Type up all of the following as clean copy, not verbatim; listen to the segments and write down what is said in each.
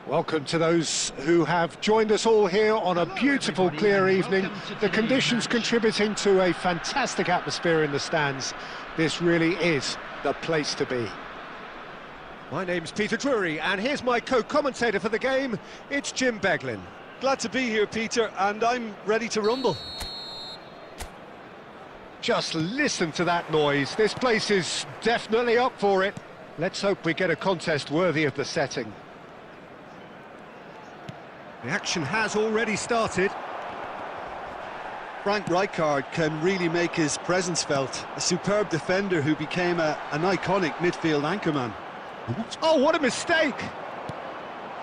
Welcome to those who have joined us all here on a beautiful, clear evening. The conditions contributing to a fantastic atmosphere in the stands. This really is the place to be. My name's Peter Drury, and here's my co-commentator for the game. It's Jim Beglin. Glad to be here, Peter, and I'm ready to rumble. Just listen to that noise. This place is definitely up for it. Let's hope we get a contest worthy of the setting. The action has already started. Frank Rijkaard can really make his presence felt. A superb defender who became an iconic midfield anchorman. Oh, what a mistake!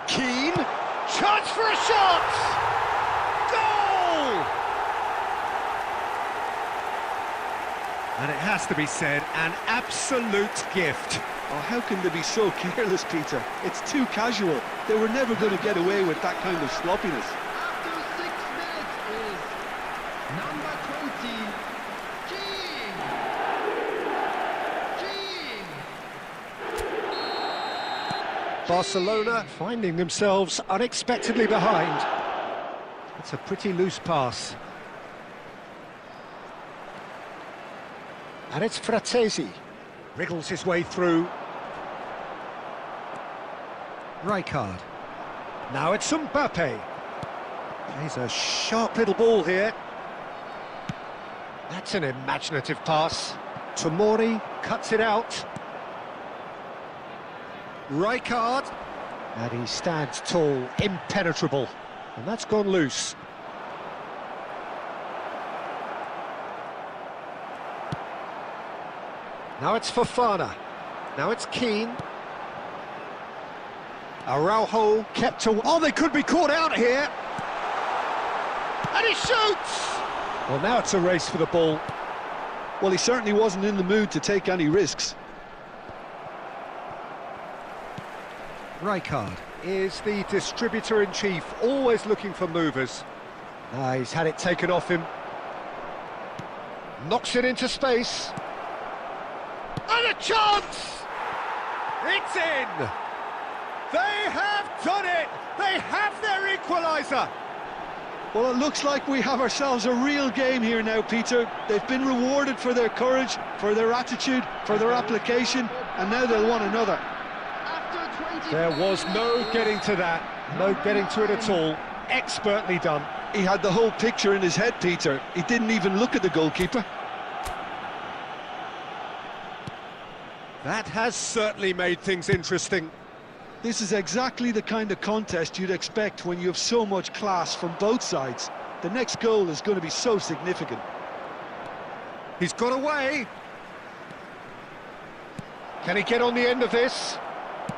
Keane, chance for a shot! Goal! And it has to be said, an absolute gift. Oh, how can they be so careless, Peter? It's too casual. They were never going to get away with that kind of sloppiness. After 6 minutes is number 20, Keane. Barcelona finding themselves unexpectedly behind. It's a pretty loose pass. And it's Fratesi. Wriggles his way through. Rijkaard. Now it's Mbappe. Plays a sharp little ball here. That's an imaginative pass. Tomori cuts it out. Rijkaard. And he stands tall, impenetrable. And that's gone loose. Now it's Fofana. Now it's Keane. Araujo kept to... Oh, they could be caught out here. And he shoots! Well, now it's a race for the ball. Well, he certainly wasn't in the mood to take any risks. Rijkaard is the distributor-in-chief, always looking for movers. He's had it taken off him. Knocks it into space. And a chance! It's in! They have done it! They have their equaliser! Well, it looks like we have ourselves a real game here now, Peter. They've been rewarded for their courage, for their attitude, for their application, and now they'll want another. There was no getting to that, no getting to it at all. Expertly done. He had the whole picture in his head, Peter. He didn't even look at the goalkeeper. That has certainly made things interesting. This is exactly the kind of contest you'd expect when you have so much class from both sides. The next goal is going to be so significant. He's got away. Can he get on the end of this?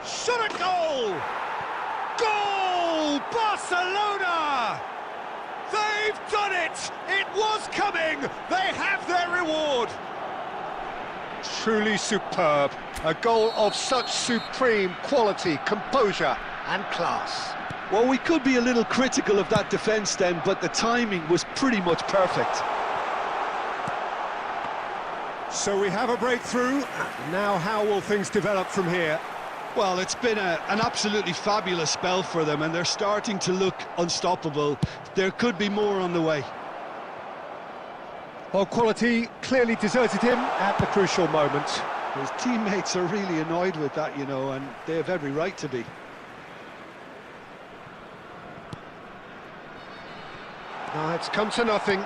Shot at goal! Goal! Barcelona! They've done it! It was coming! They have their reward! Truly superb. A goal of such supreme quality, composure and class. Well, we could be a little critical of that defence then, but the timing was pretty much perfect. So we have a breakthrough. Now how will things develop from here? Well, it's been an absolutely fabulous spell for them, and they're starting to look unstoppable. There could be more on the way. Well, quality clearly deserted him at the crucial moment. His teammates are really annoyed with that, you know, and they have every right to be. No, it's come to nothing.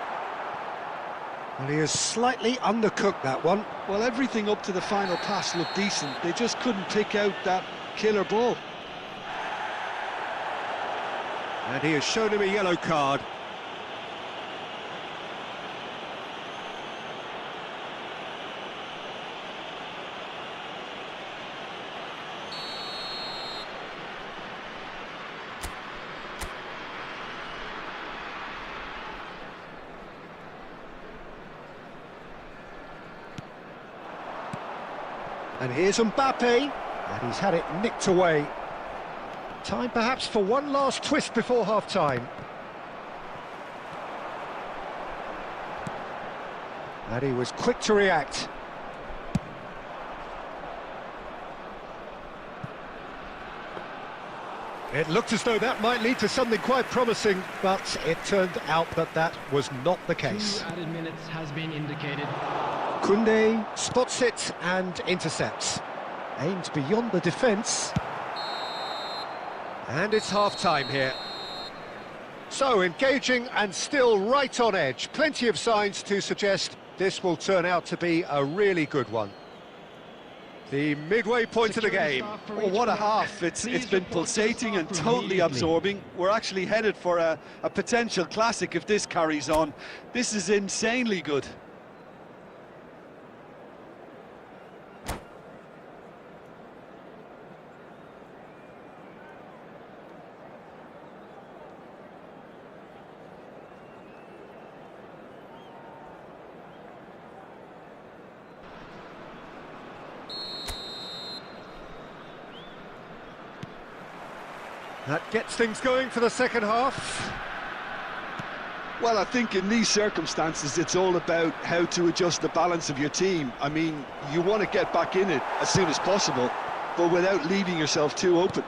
Well, he has slightly undercooked that one. Well, everything up to the final pass looked decent. They just couldn't pick out that killer ball. And he has shown him a yellow card. And here's Mbappe, and he's had it nicked away. Time perhaps for one last twist before half-time. And he was quick to react. It looked as though that might lead to something quite promising, but it turned out that that was not the case. 2 added minutes has been indicated. Koundé spots it and intercepts. Aimed beyond the defence. And it's half-time here. So, engaging and still right on edge. Plenty of signs to suggest this will turn out to be a really good one. The midway point of the game. Oh, what a half. It's been pulsating and totally absorbing. We're actually headed for a potential classic if this carries on. This is insanely good. That gets things going for the second half. Well, I think in these circumstances, it's all about how to adjust the balance of your team. I mean, you want to get back in it as soon as possible, but without leaving yourself too open.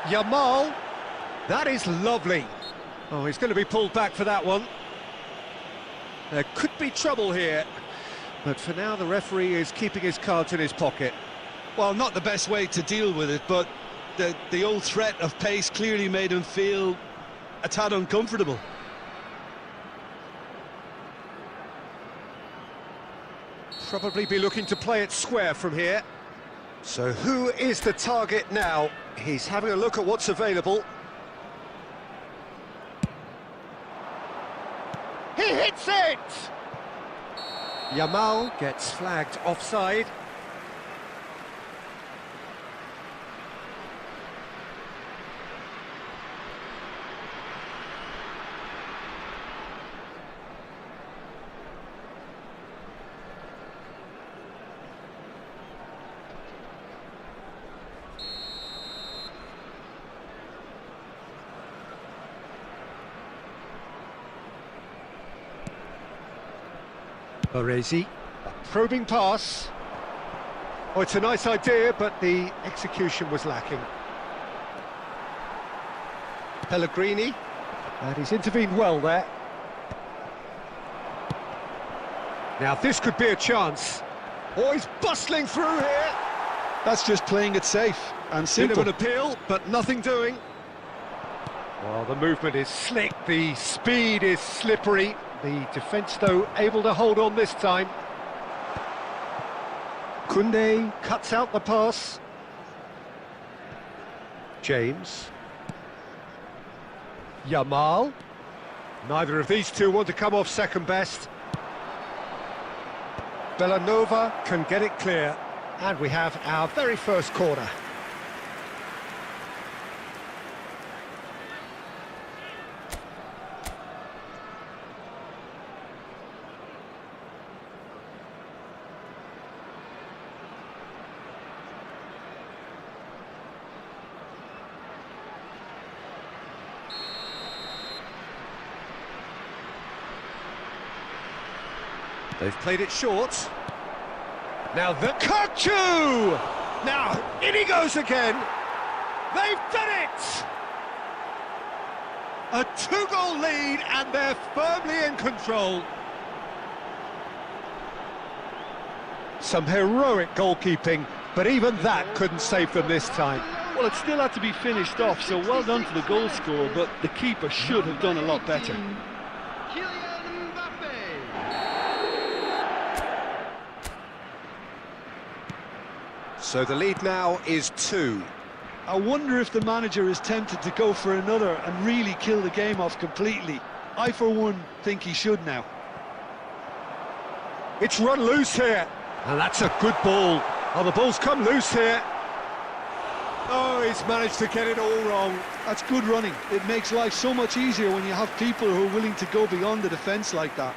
Yamal, that is lovely. Oh, he's going to be pulled back for that one. There could be trouble here, but for now the referee is keeping his cards in his pocket. Well, not the best way to deal with it, but the old threat of pace clearly made him feel a tad uncomfortable. Probably be looking to play it square from here. So who is the target now? He's having a look at what's available. He hits it! Yamal gets flagged offside. Baresi, a probing pass. Oh, it's a nice idea, but the execution was lacking. Pellegrini, and he's intervened well there. Now this could be a chance. Oh, he's bustling through here. That's just playing it safe and simple. Bit of an appeal, but nothing doing. Well, the movement is slick, the speed is slippery. The defence, though, able to hold on this time. Koundé cuts out the pass. James. Yamal. Neither of these two want to come off second best. Bellanova can get it clear. And we have our very first corner. They've played it short. Now the Kachu! Now, in he goes again. They've done it! A 2-goal lead and they're firmly in control. Some heroic goalkeeping, but even that couldn't save them this time. Well, it still had to be finished off, so well done to the goal scorer, but the keeper should have done a lot better. So the lead now is 2. I wonder if the manager is tempted to go for another and really kill the game off completely. I, for one, think he should now. It's run loose here. And that's a good ball. Oh, the ball's come loose here. Oh, he's managed to get it all wrong. That's good running. It makes life so much easier when you have people who are willing to go beyond the defence like that.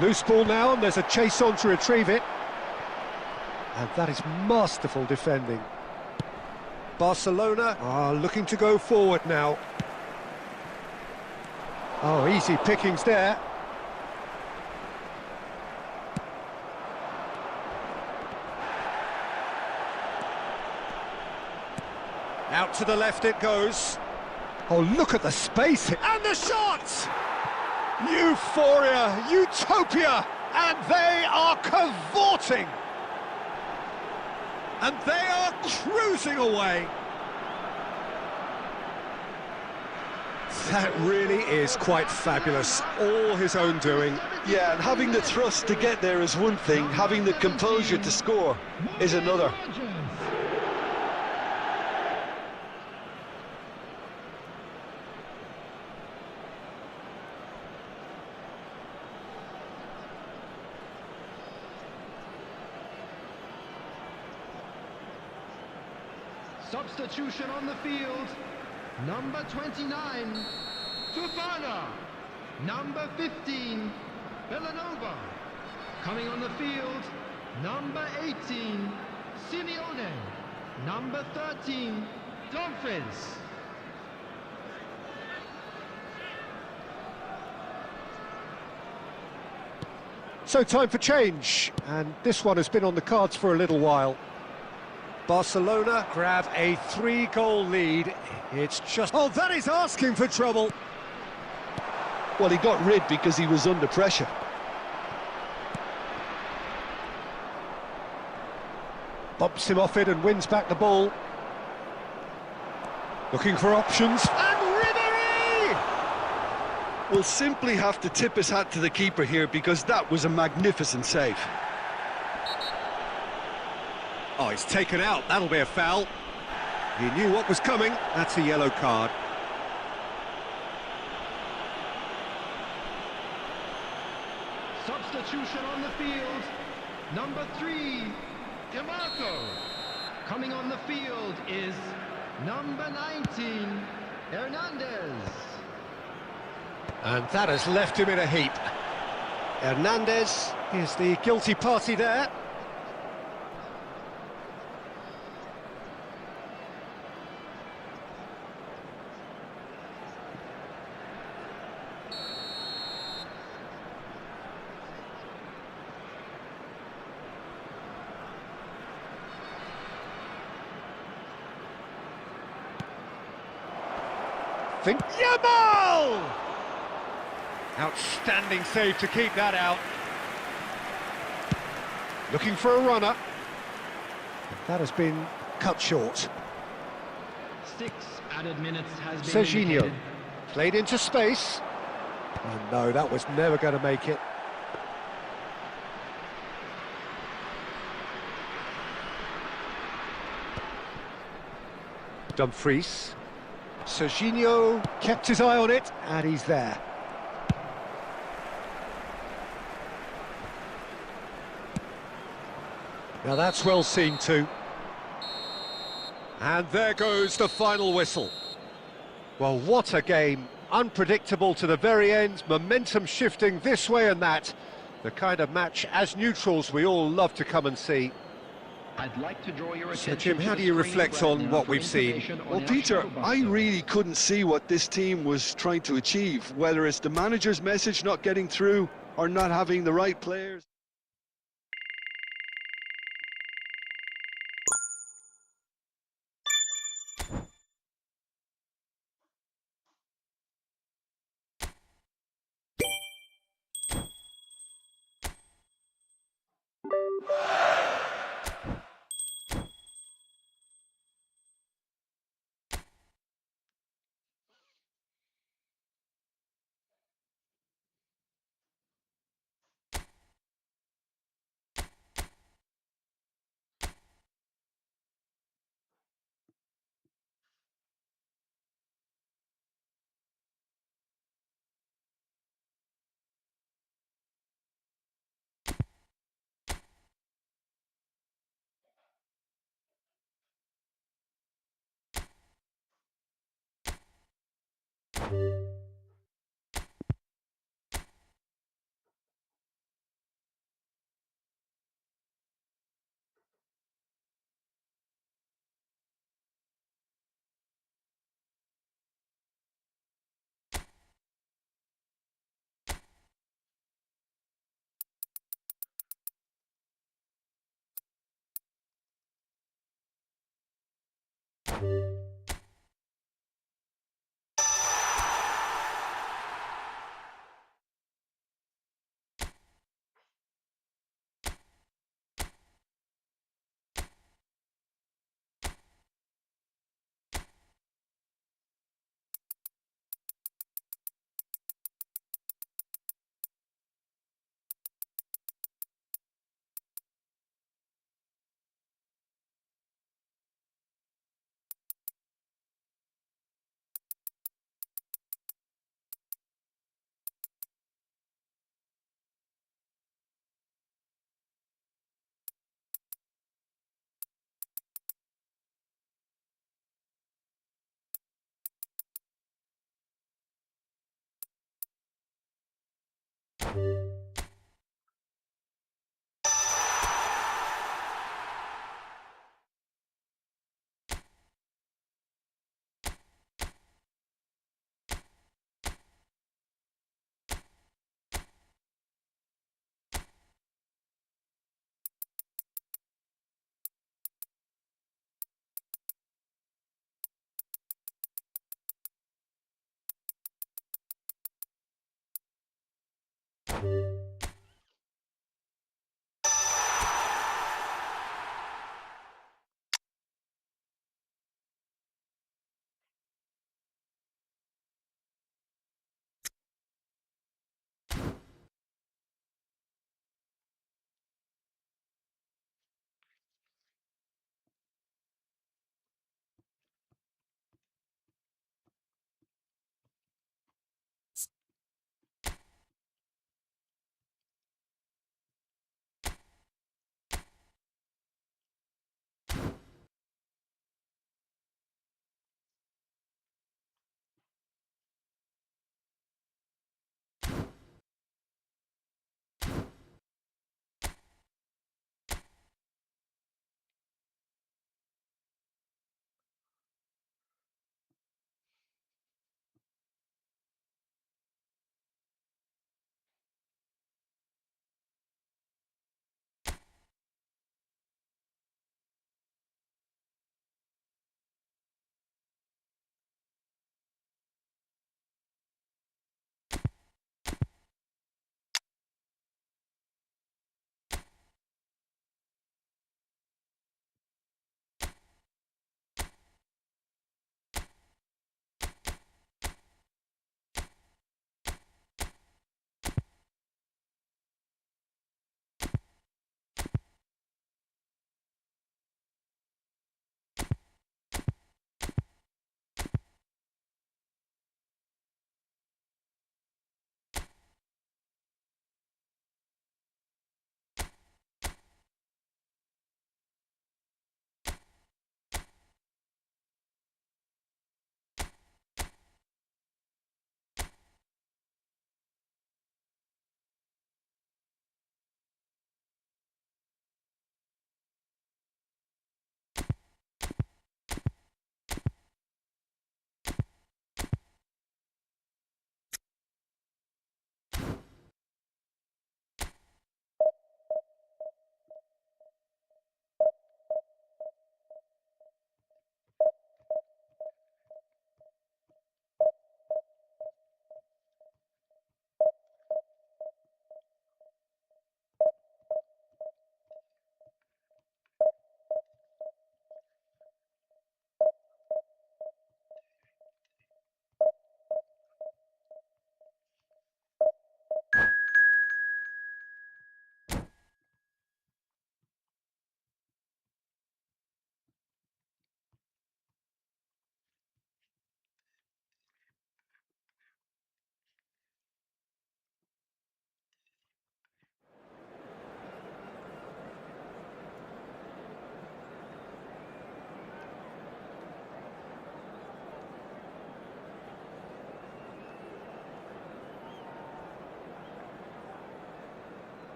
Loose ball now, and there's a chase on to retrieve it. And that is masterful defending. Barcelona are looking to go forward now. Oh, easy pickings there. Out to the left it goes. Oh, look at the space. And the shots! Euphoria, utopia, and they are cavorting. And they are cruising away. That really is quite fabulous. All his own doing. Yeah, and having the thrust to get there is one thing, having the composure to score is another. Substitution on the field. Number 29, Fofana. Number 15, Villanova. Coming on the field, number 18, Simeone. Number 13, Dumfries. So time for change, and this one has been on the cards for a little while. Barcelona grab a 3-goal lead. It's just... Oh, that is asking for trouble. Well, he got rid because he was under pressure. Bumps him off it and wins back the ball. Looking for options. And Ribéry! Will simply have to tip his hat to the keeper here because that was a magnificent save. Oh, he's taken out. That'll be a foul. He knew what was coming. That's a yellow card. Substitution on the field. Number 3, Demarco. Coming on the field is number 19, Hernandez. And that has left him in a heap. Hernandez is the guilty party there. Yamal! Outstanding save to keep that out. Looking for a runner. That has been cut short. 6 added minutes has been Serginho indicated. played into space. Oh no, that was never going to make it. Dumfries. Serginho kept his eye on it, and he's there. Now that's well seen too. And there goes the final whistle. Well, what a game. Unpredictable to the very end, momentum shifting this way and that. The kind of match, as neutrals, we all love to come and see. I'd like to draw your So, attention Jim, to how the do you screen reflect right on now what for we've seen? information on Well, how Peter, Strasbourg I goes. really couldn't see what this team was trying to achieve, whether it's the manager's message not getting through or not having the right players.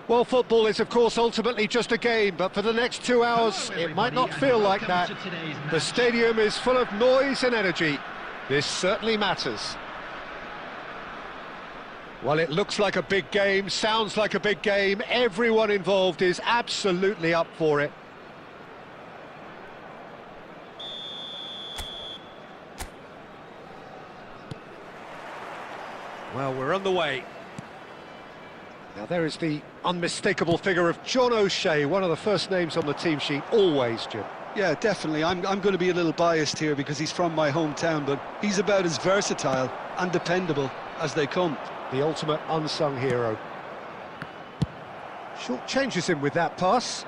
Well, football is, of course, ultimately just a game, but for the next 2 hours, it might not feel like that. The stadium is full of noise and energy. This certainly matters. Well, it looks like a big game, sounds like a big game. Everyone involved is absolutely up for it. Well, we're on the way. Now there is the unmistakable figure of John O'Shea, one of the first names on the team sheet, always, Jim. Yeah, definitely. I'm going to be a little biased here because he's from my hometown, but he's about as versatile and dependable as they come. The ultimate unsung hero. Short changes him with that pass.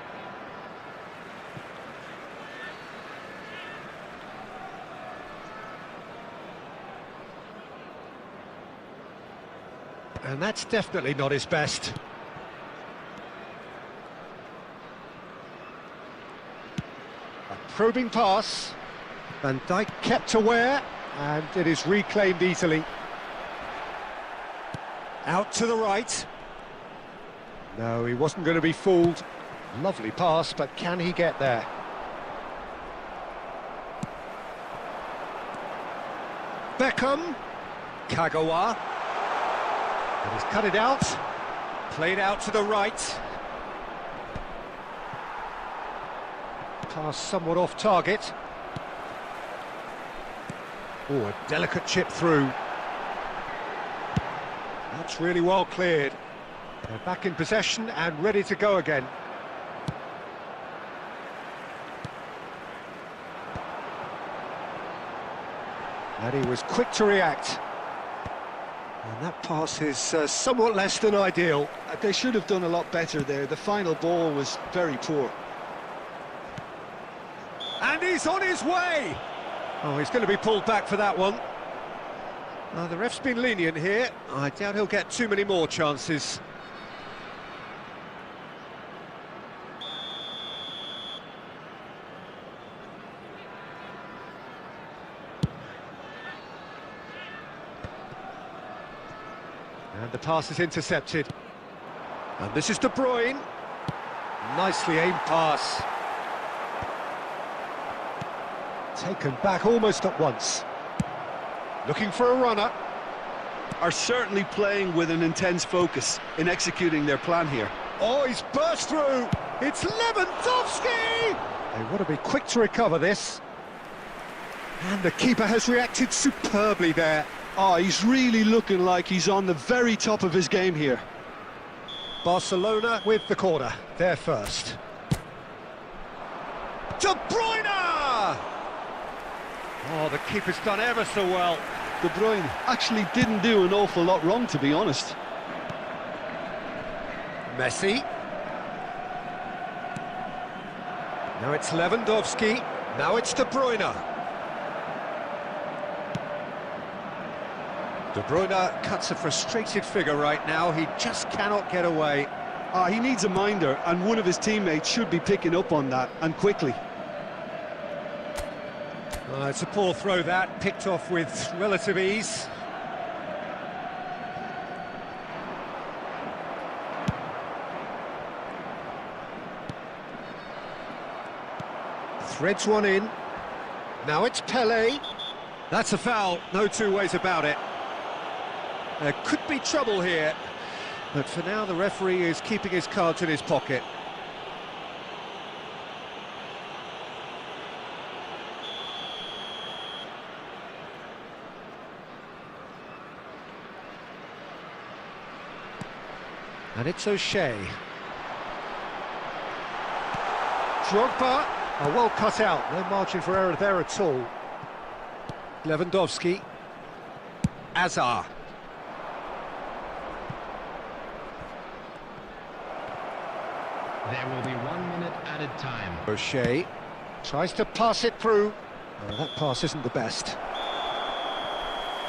And that's definitely not his best. A probing pass. Van Dijk kept aware, and it is reclaimed easily. Out to the right. No, he wasn't going to be fooled. Lovely pass, but can he get there? Beckham. Kagawa. And he's cut it out. Played out to the right. Pass somewhat off target. Oh, a delicate chip through. That's really well cleared. They're back in possession and ready to go again. And he was quick to react. And that pass is somewhat less than ideal. They should have done a lot better there. The final ball was very poor. And he's on his way! Oh, he's going to be pulled back for that one. The ref's been lenient here. I doubt he'll get too many more chances. And the pass is intercepted. And this is De Bruyne. Nicely aimed pass. Taken back almost at once. Looking for a runner. Are certainly playing with an intense focus in executing their plan here. Oh, he's burst through. It's Lewandowski! They want to be quick to recover this. And the keeper has reacted superbly there. Oh, he's really looking like he's on the very top of his game here. Barcelona with the corner. They're first. De Bruyne! Oh, the keeper's done ever so well. De Bruyne actually didn't do an awful lot wrong, to be honest. Messi. Now it's Lewandowski. Now it's De Bruyne. De Bruyne cuts a frustrated figure right now. He just cannot get away. He needs a minder, and one of his teammates should be picking up on that, and quickly. It's a poor throw that, picked off with relative ease. Threads one in. Now it's Pelé. That's a foul, no two ways about it. There could be trouble here, but for now the referee is keeping his cards in his pocket. And it's O'Shea. Drogba, well cut out, no margin for error there at all. Lewandowski. Azar. There will be 1 minute added time. O'Shea tries to pass it through. That pass isn't the best.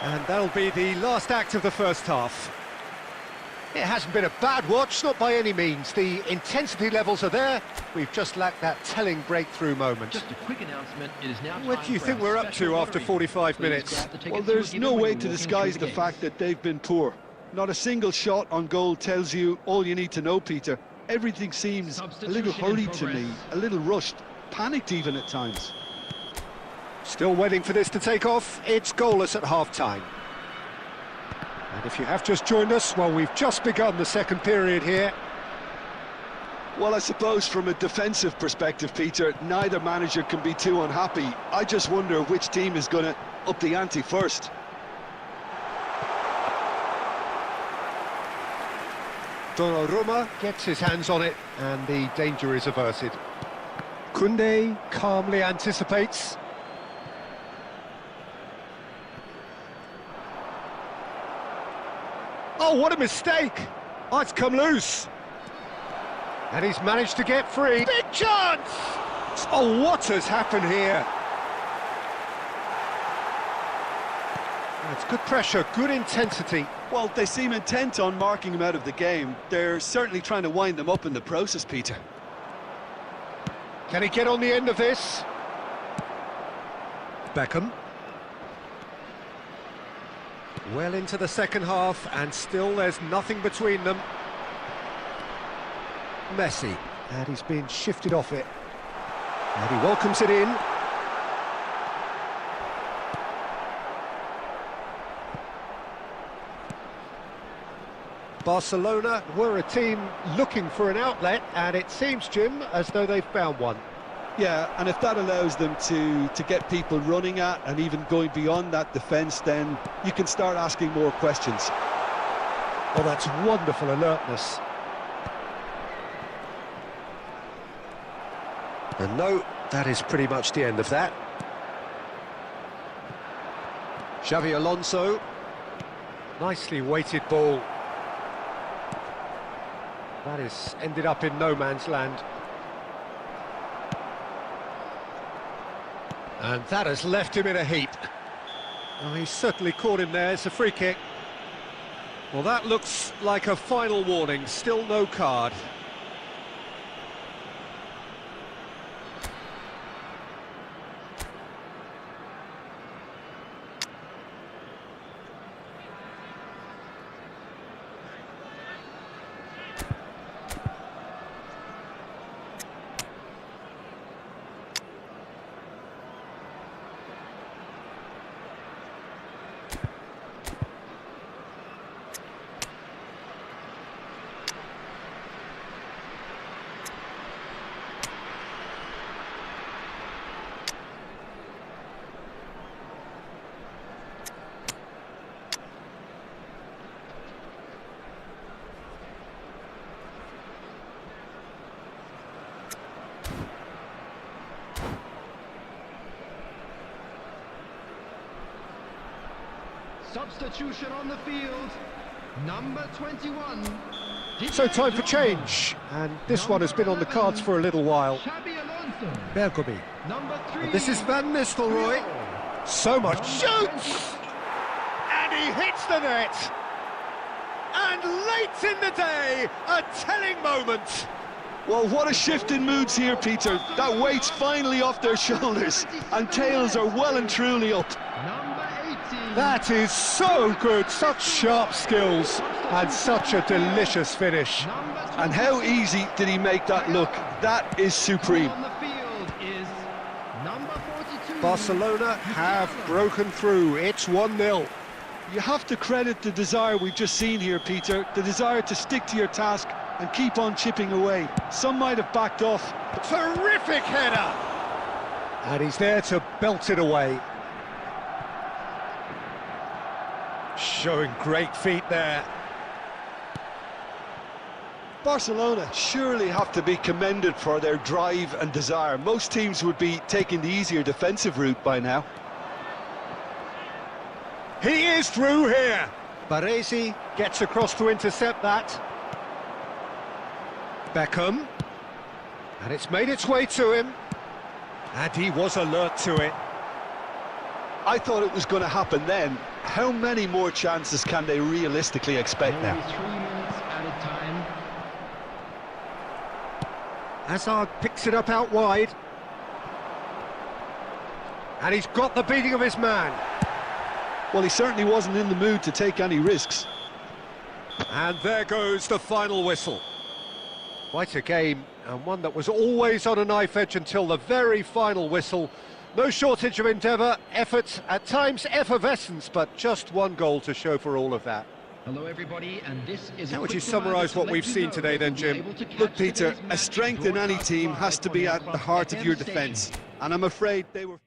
And that'll be the last act of the first half. It hasn't been a bad watch, not by any means. The intensity levels are there. We've just lacked that telling breakthrough moment. Just a quick announcement, it is now What do you think we're up to after 45 minutes? Well, there's no way to disguise the fact that they've been poor. Not a single shot on goal tells you all you need to know, Peter. Everything seems a little hurried to me, a little rushed, panicked even at times. Still waiting for this to take off. It's goalless at half-time. And if you have just joined us, well, we've just begun the second period here. Well, I suppose from a defensive perspective, Peter, neither manager can be too unhappy. I just wonder which team is going to up the ante first. Donnarumma gets his hands on it, and the danger is averted. Koundé calmly anticipates. Oh, what a mistake! Oh, it's come loose. And he's managed to get free. Big chance! Oh, what has happened here? It's good pressure, good intensity. Well, they seem intent on marking him out of the game. They're certainly trying to wind them up in the process, Peter. Can he get on the end of this? Beckham. Well into the second half, and still there's nothing between them. Messi, and he's been shifted off it. And he welcomes it in. Barcelona were a team looking for an outlet, and it seems, Jim, as though they've found one. Yeah, and if that allows them to get people running at and even going beyond that defence, then you can start asking more questions. Oh, that's wonderful alertness. And no, that is pretty much the end of that. Xavi Alonso. Nicely weighted ball. That is ended up in no man's land. And that has left him in a heap. Oh, he's certainly caught him there. It's a free kick. Well, that looks like a final warning. Still no card. Substitution on the field, number 21. So time for change, and this one has been on the cards for a little while. Bergomi. Number 3. And this is Van Nistelrooy. So much shoots! And he hits the net! And late in the day, a telling moment. Well, what a shift in moods here, Peter. That weight's finally off their shoulders, and tails are well and truly up. Number 18. That is so good, such sharp skills, and such a delicious finish. And how easy did he make that look? That is supreme. On the field is number 42. Barcelona have broken through. It's 1-0. You have to credit the desire we've just seen here, Peter. The desire to stick to your task and keep on chipping away. Some might have backed off. Terrific header! And he's there to belt it away. Showing great feet there. Barcelona surely have to be commended for their drive and desire. Most teams would be taking the easier defensive route by now. He is through here. Baresi gets across to intercept that. Beckham. And it's made its way to him. And he was alert to it. I thought it was going to happen then. How many more chances can they realistically expect now? Only 3 minutes at a time. Hazard picks it up out wide. And he's got the beating of his man. Well, he certainly wasn't in the mood to take any risks. And there goes the final whistle. Quite a game, and one that was always on a knife edge until the very final whistle. No shortage of endeavour, effort, at times effervescence, but just one goal to show for all of that. Hello everybody, and this is How would you summarise what we've seen today then, Jim? Look, Peter, a strength in any team has to be at the heart of your defence, and I'm afraid they were...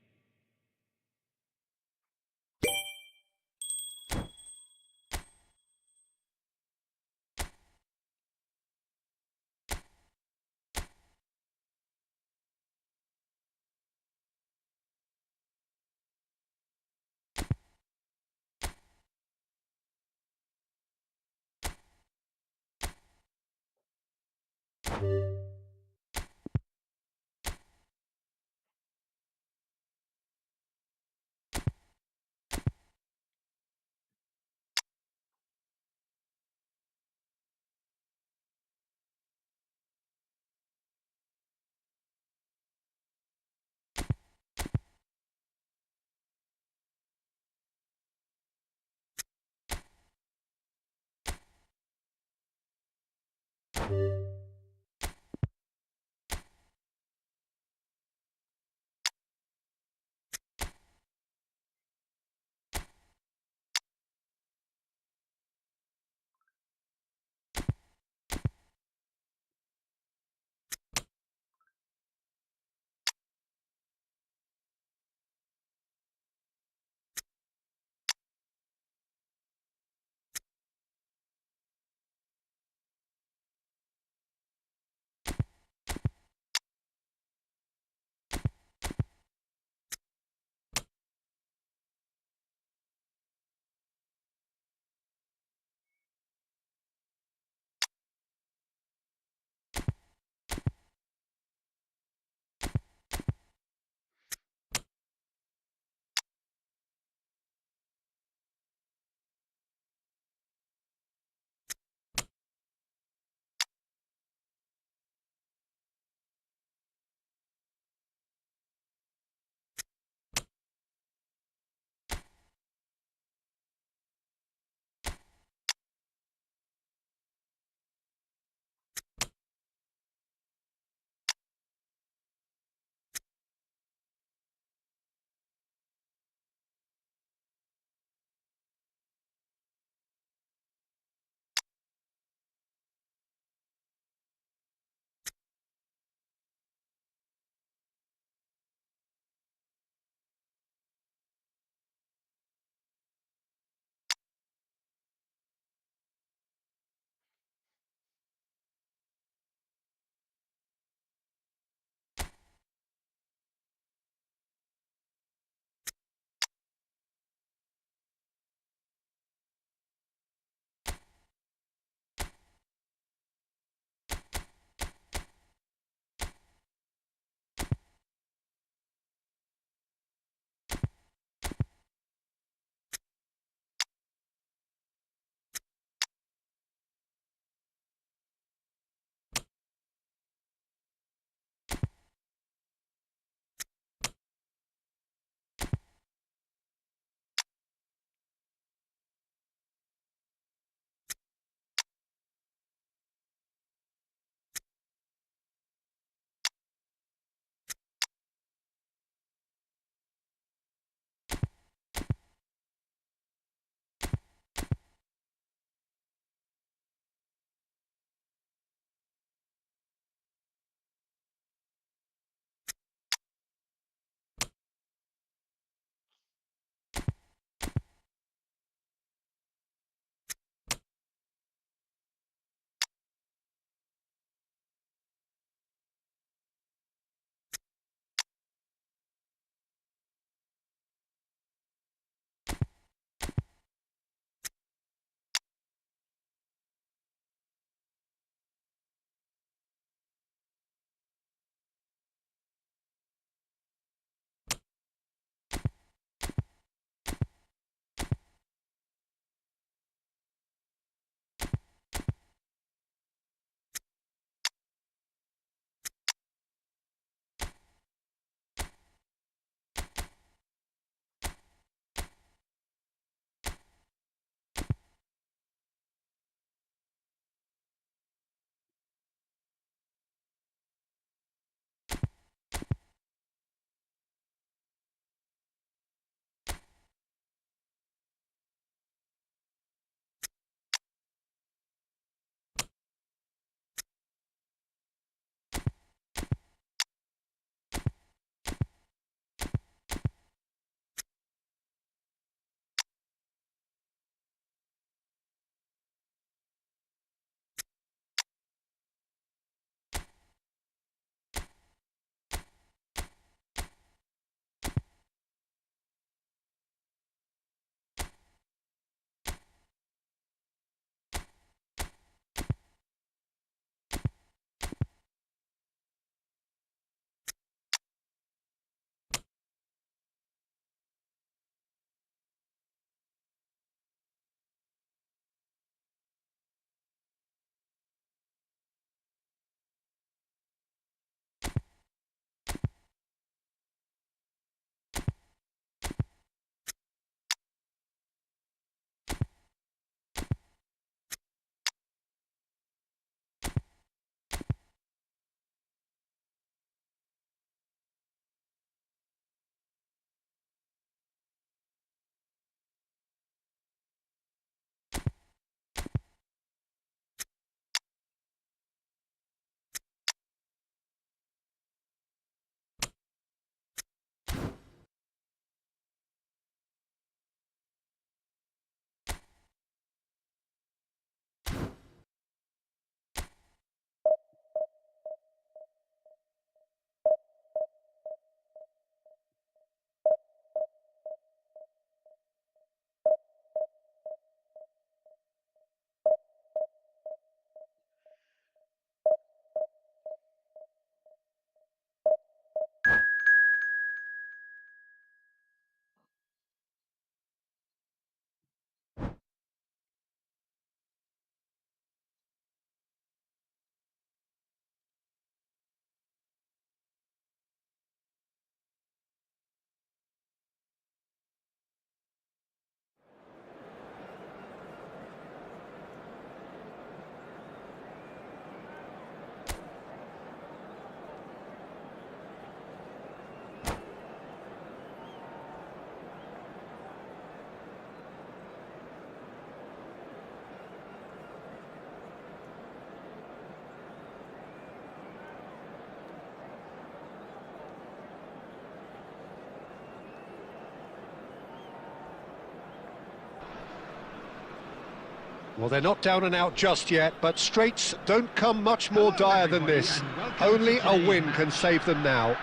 Well, they're not down and out just yet, but straights don't come much more dire than this. Only a win can save them now.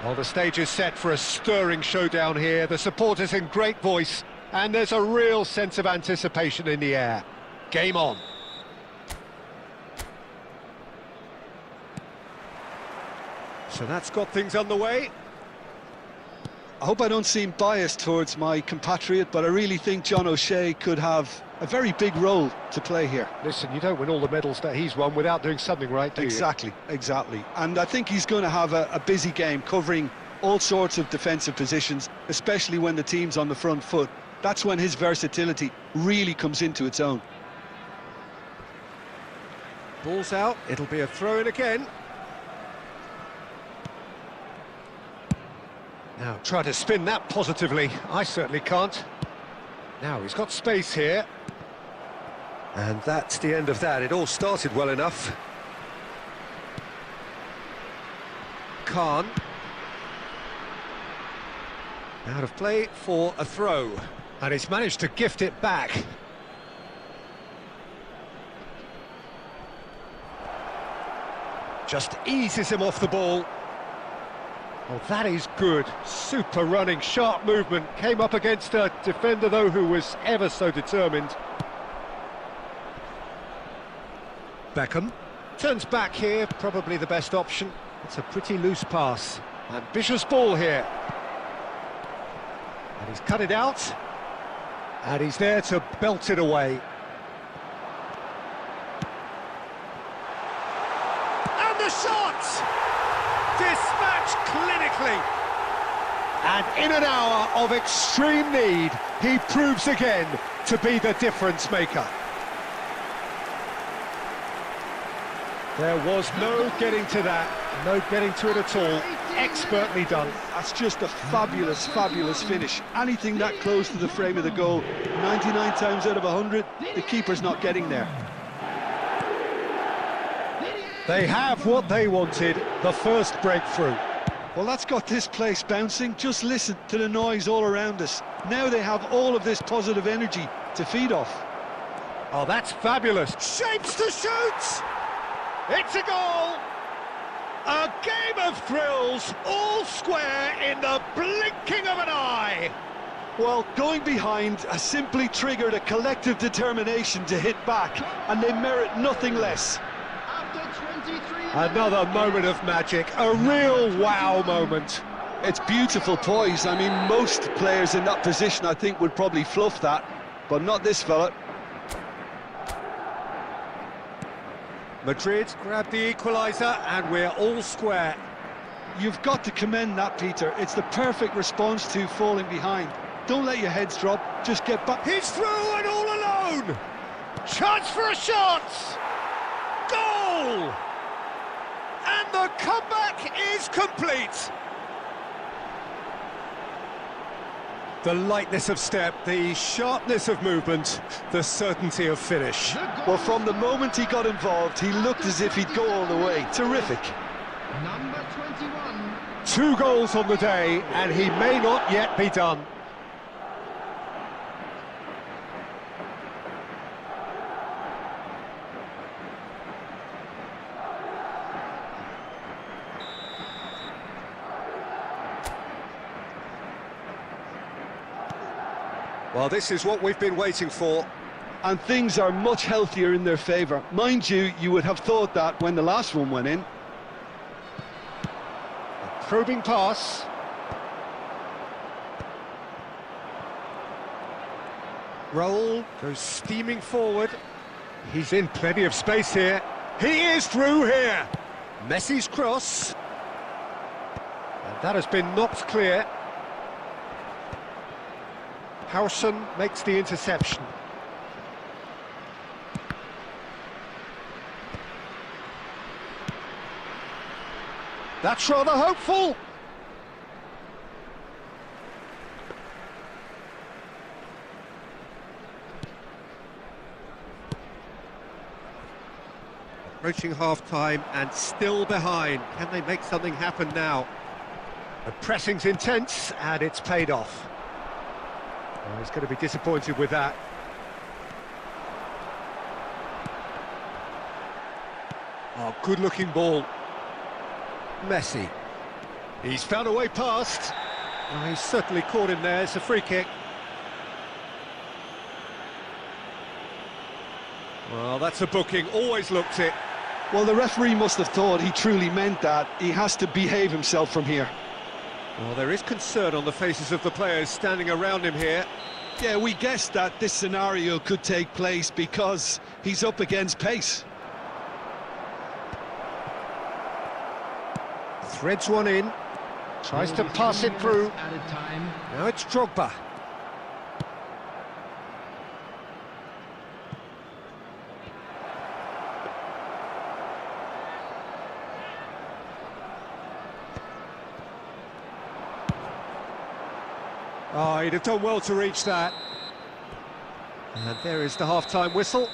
Well, the stage is set for a stirring showdown here. The supporters in great voice, and there's a real sense of anticipation in the air. Game on. So that's got things underway. I hope I don't seem biased towards my compatriot, but I really think John O'Shea could have a very big role to play here. Listen, you don't win all the medals that he's won without doing something right, do you? Exactly. And I think he's going to have a busy game, covering all sorts of defensive positions, especially when the team's on the front foot. That's when his versatility really comes into its own. Ball's out, it'll be a throw-in again. Now, try to spin that positively. I certainly can't. Now, he's got space here. And that's the end of that. It all started well enough. Khan. Out of play for a throw. And he's managed to gift it back. Just eases him off the ball. Oh, that is good. Super running, sharp movement. Came up against a defender, though, who was ever so determined. Beckham turns back here, probably the best option. It's a pretty loose pass. Ambitious ball here. And he's cut it out. And he's there to belt it away. And the shot! Dispatched clinically. And in an hour of extreme need, he proves again to be the difference maker. There was no getting to that, no getting to it at all. Expertly done. That's just a fabulous, fabulous finish. Anything that close to the frame of the goal, 99 times out of 100, the keeper's not getting there. They have what they wanted, the first breakthrough. Well, that's got this place bouncing. Just listen to the noise all around us. Now they have all of this positive energy to feed off. Oh, that's fabulous. Shapes to shoot! It's a goal! A game of thrills, all square in the blinking of an eye. Well, going behind has simply triggered a collective determination to hit back, and they merit nothing less. Another moment of magic, a real wow moment. It's beautiful poise. I mean, most players in that position, I think, would probably fluff that, but not this fella. Madrid grabbed the equaliser, and we're all square. You've got to commend that, Peter. It's the perfect response to falling behind. Don't let your heads drop, just get back. He's through and all alone! Chance for a shot! Goal! And the comeback is complete! The lightness of step, the sharpness of movement, the certainty of finish. Well, from the moment he got involved, he looked as if he'd go all the way. Terrific. Number 21. 2 goals on the day, and he may not yet be done. Well, this is what we've been waiting for. And things are much healthier in their favour. Mind you, you would have thought that when the last one went in. A probing pass. Roll, goes steaming forward. He's in plenty of space here. He is through here. Messi's cross. And that has been knocked clear. Howson makes the interception. That's rather hopeful. Approaching half-time and still behind. Can they make something happen now? The pressing's intense and it's paid off. Oh, he's going to be disappointed with that. Oh, good-looking ball. Messi. He's found a way past. Oh, he's certainly caught him there. It's a free kick. Well, that's a booking. Always looked it. Well, the referee must have thought he truly meant that. He has to behave himself from here. Well, there is concern on the faces of the players standing around him here. Yeah, we guessed that this scenario could take place because he's up against pace. Threads one in. Tries to pass it through. Added time. Now it's Drogba. Oh, he'd have done well to reach that. And there is the half-time whistle.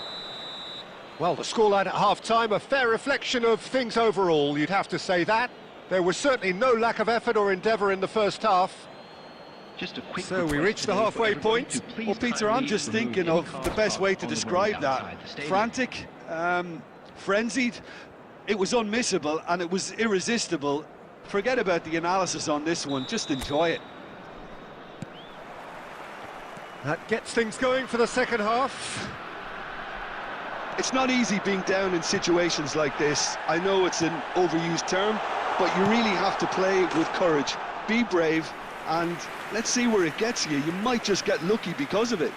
Well, the scoreline at half-time, a fair reflection of things overall, you'd have to say that. There was certainly no lack of effort or endeavour in the first half. Just a quick So we reached the halfway point. Well, Peter, I'm just thinking of the best way to describe that. Frantic, frenzied. It was unmissable and it was irresistible. Forget about the analysis on this one, just enjoy it. That gets things going for the second half. It's not easy being down in situations like this. I know it's an overused term, but you really have to play with courage. Be brave, and let's see where it gets you. You might just get lucky because of it.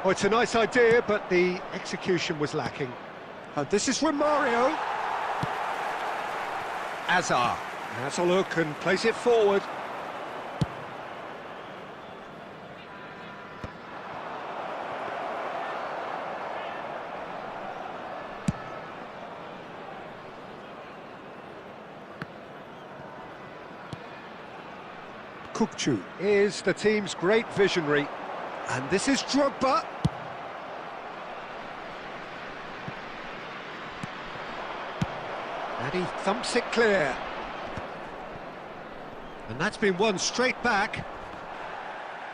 Oh, it's a nice idea, but the execution was lacking. This is Romario. Azar. Has a look and plays it forward. Kukçu is the team's great visionary. And this is Drogba. And he thumps it clear. And that's been won straight back.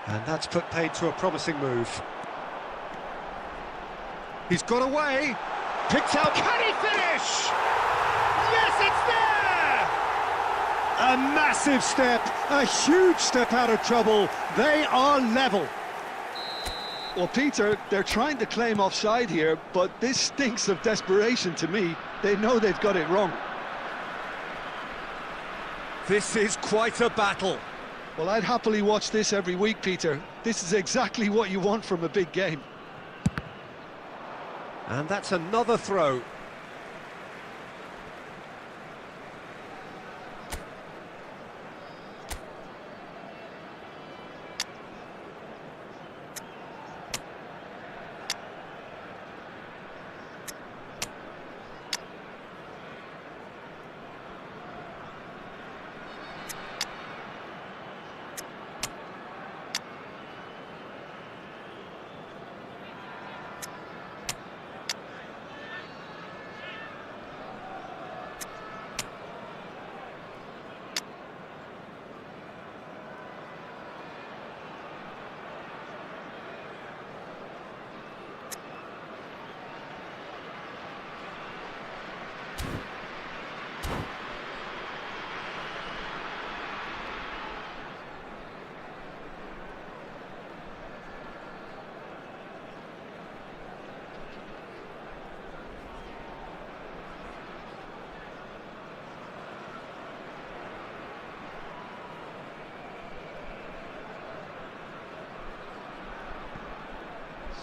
And that's put paid to a promising move. He's got away. Picks out. Can he finish? Yes, it's there! A massive step, a huge step out of trouble. They are level. Well, Peter, they're trying to claim offside here, but this stinks of desperation to me. They know they've got it wrong. This is quite a battle. Well, I'd happily watch this every week, Peter. This is exactly what you want from a big game. And that's another throw.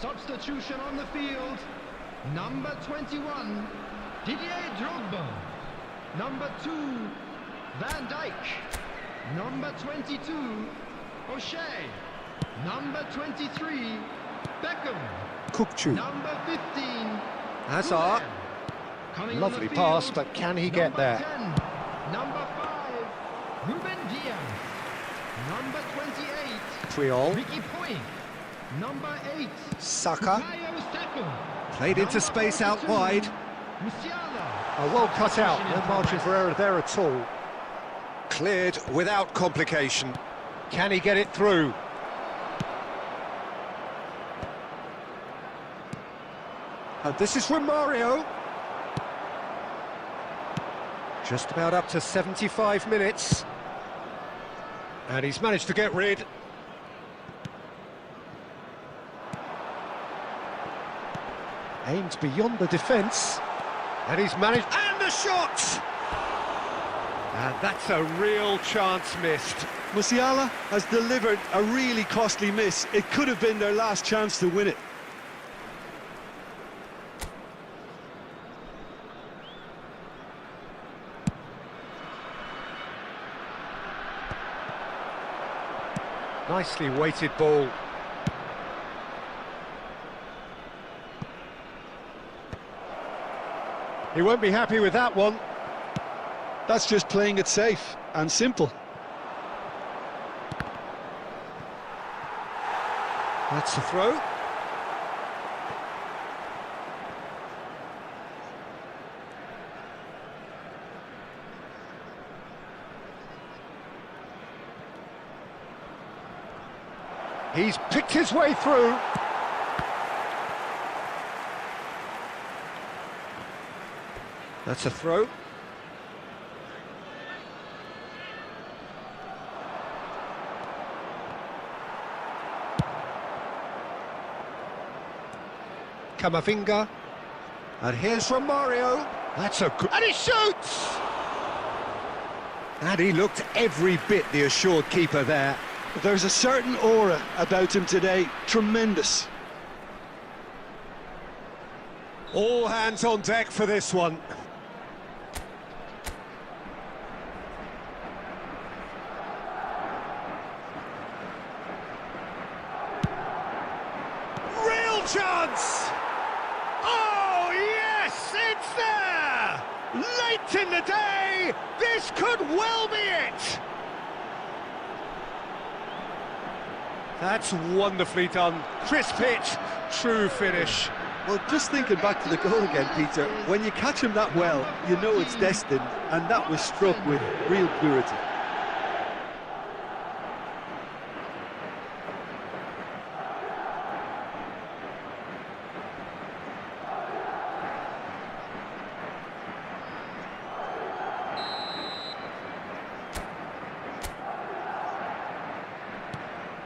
Substitution on the field. Number 21, Didier Drogba. Number 2, Van Dijk. Number 22, O'Shea. Number 23, Beckham. Kukçu. Number 15, Hazard. Coming on Lovely the pass, field, but can he get there? 10, number 5, Ruben Diaz. Number 28, Triol. Ricky Point. Number 8. Saka. Bukayo Played into space out wide. Musiala. Well cut out, no margin for error there at all. Cleared without complication. Can he get it through? And this is from Mario. Just about up to 75 minutes. And he's managed to get rid. Aimed beyond the defence. And he's managed... And the shot! And that's a real chance missed. Musiala has delivered a really costly miss. It could have been their last chance to win it. Nicely weighted ball. He won't be happy with that one. That's just playing it safe and simple. That's a throw. He's picked his way through. That's a throw. Camavinga. And here's from Mario. That's a good... And he shoots! And he looked every bit the assured keeper there. There's a certain aura about him today. Tremendous. All hands on deck for this one. Real chance! Oh, yes, it's there! Late in the day, this could well be it! That's wonderfully done. Crisp hit, true finish. Well, just thinking back to the goal again, Peter, when you catch him that well, you know it's destined, and that was struck with real purity.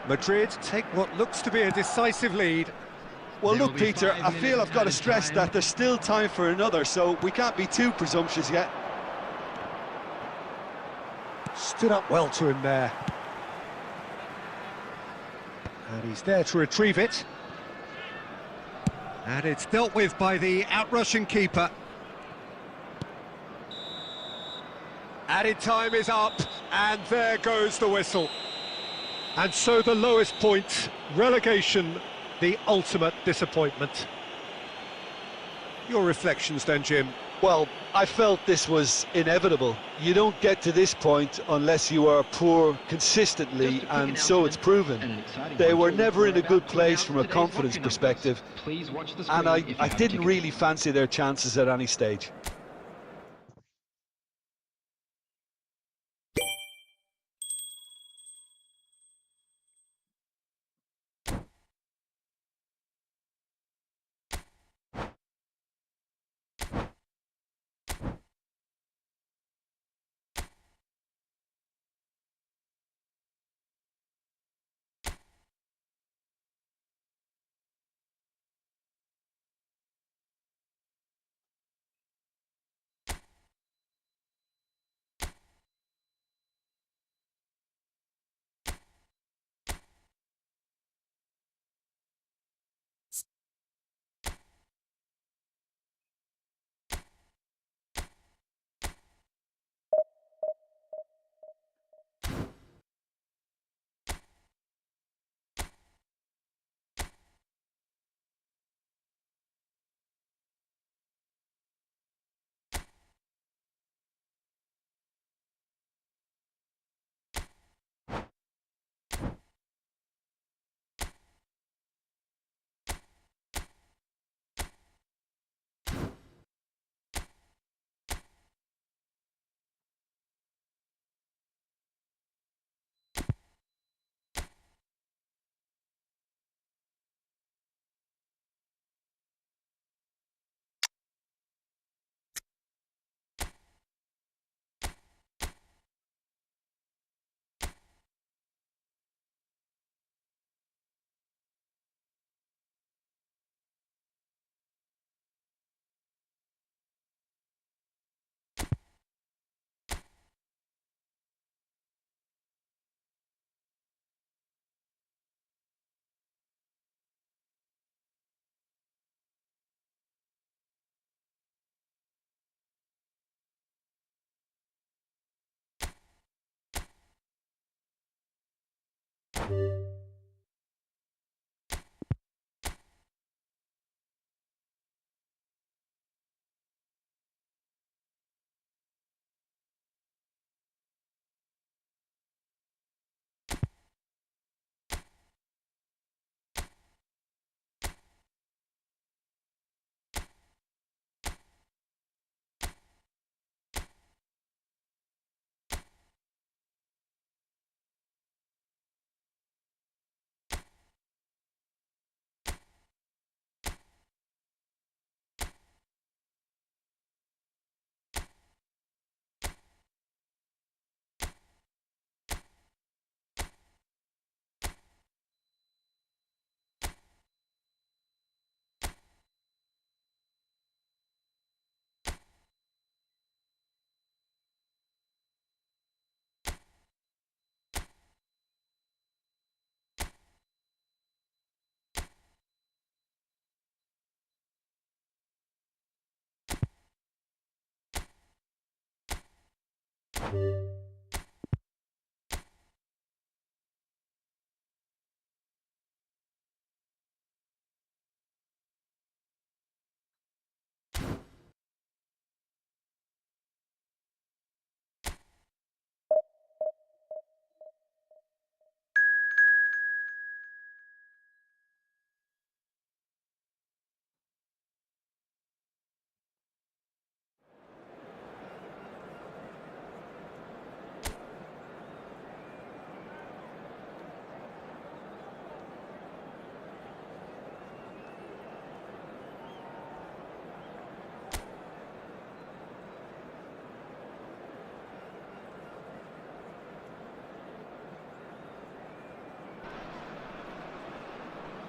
Madrid take what looks to be a decisive lead. Well, look, Peter, I feel I've got to stress that there's still time for another, so we can't be too presumptuous yet. Stood up well to him there. And he's there to retrieve it. And it's dealt with by the out-rushing keeper. Added time is up, and there goes the whistle. And so the lowest point, relegation, the ultimate disappointment. Your reflections then, Jim? Well, I felt this was inevitable. You don't get to this point unless you are poor consistently, and so it's proven. They were never in a good place from a confidence perspective, and I didn't really fancy their chances at any stage.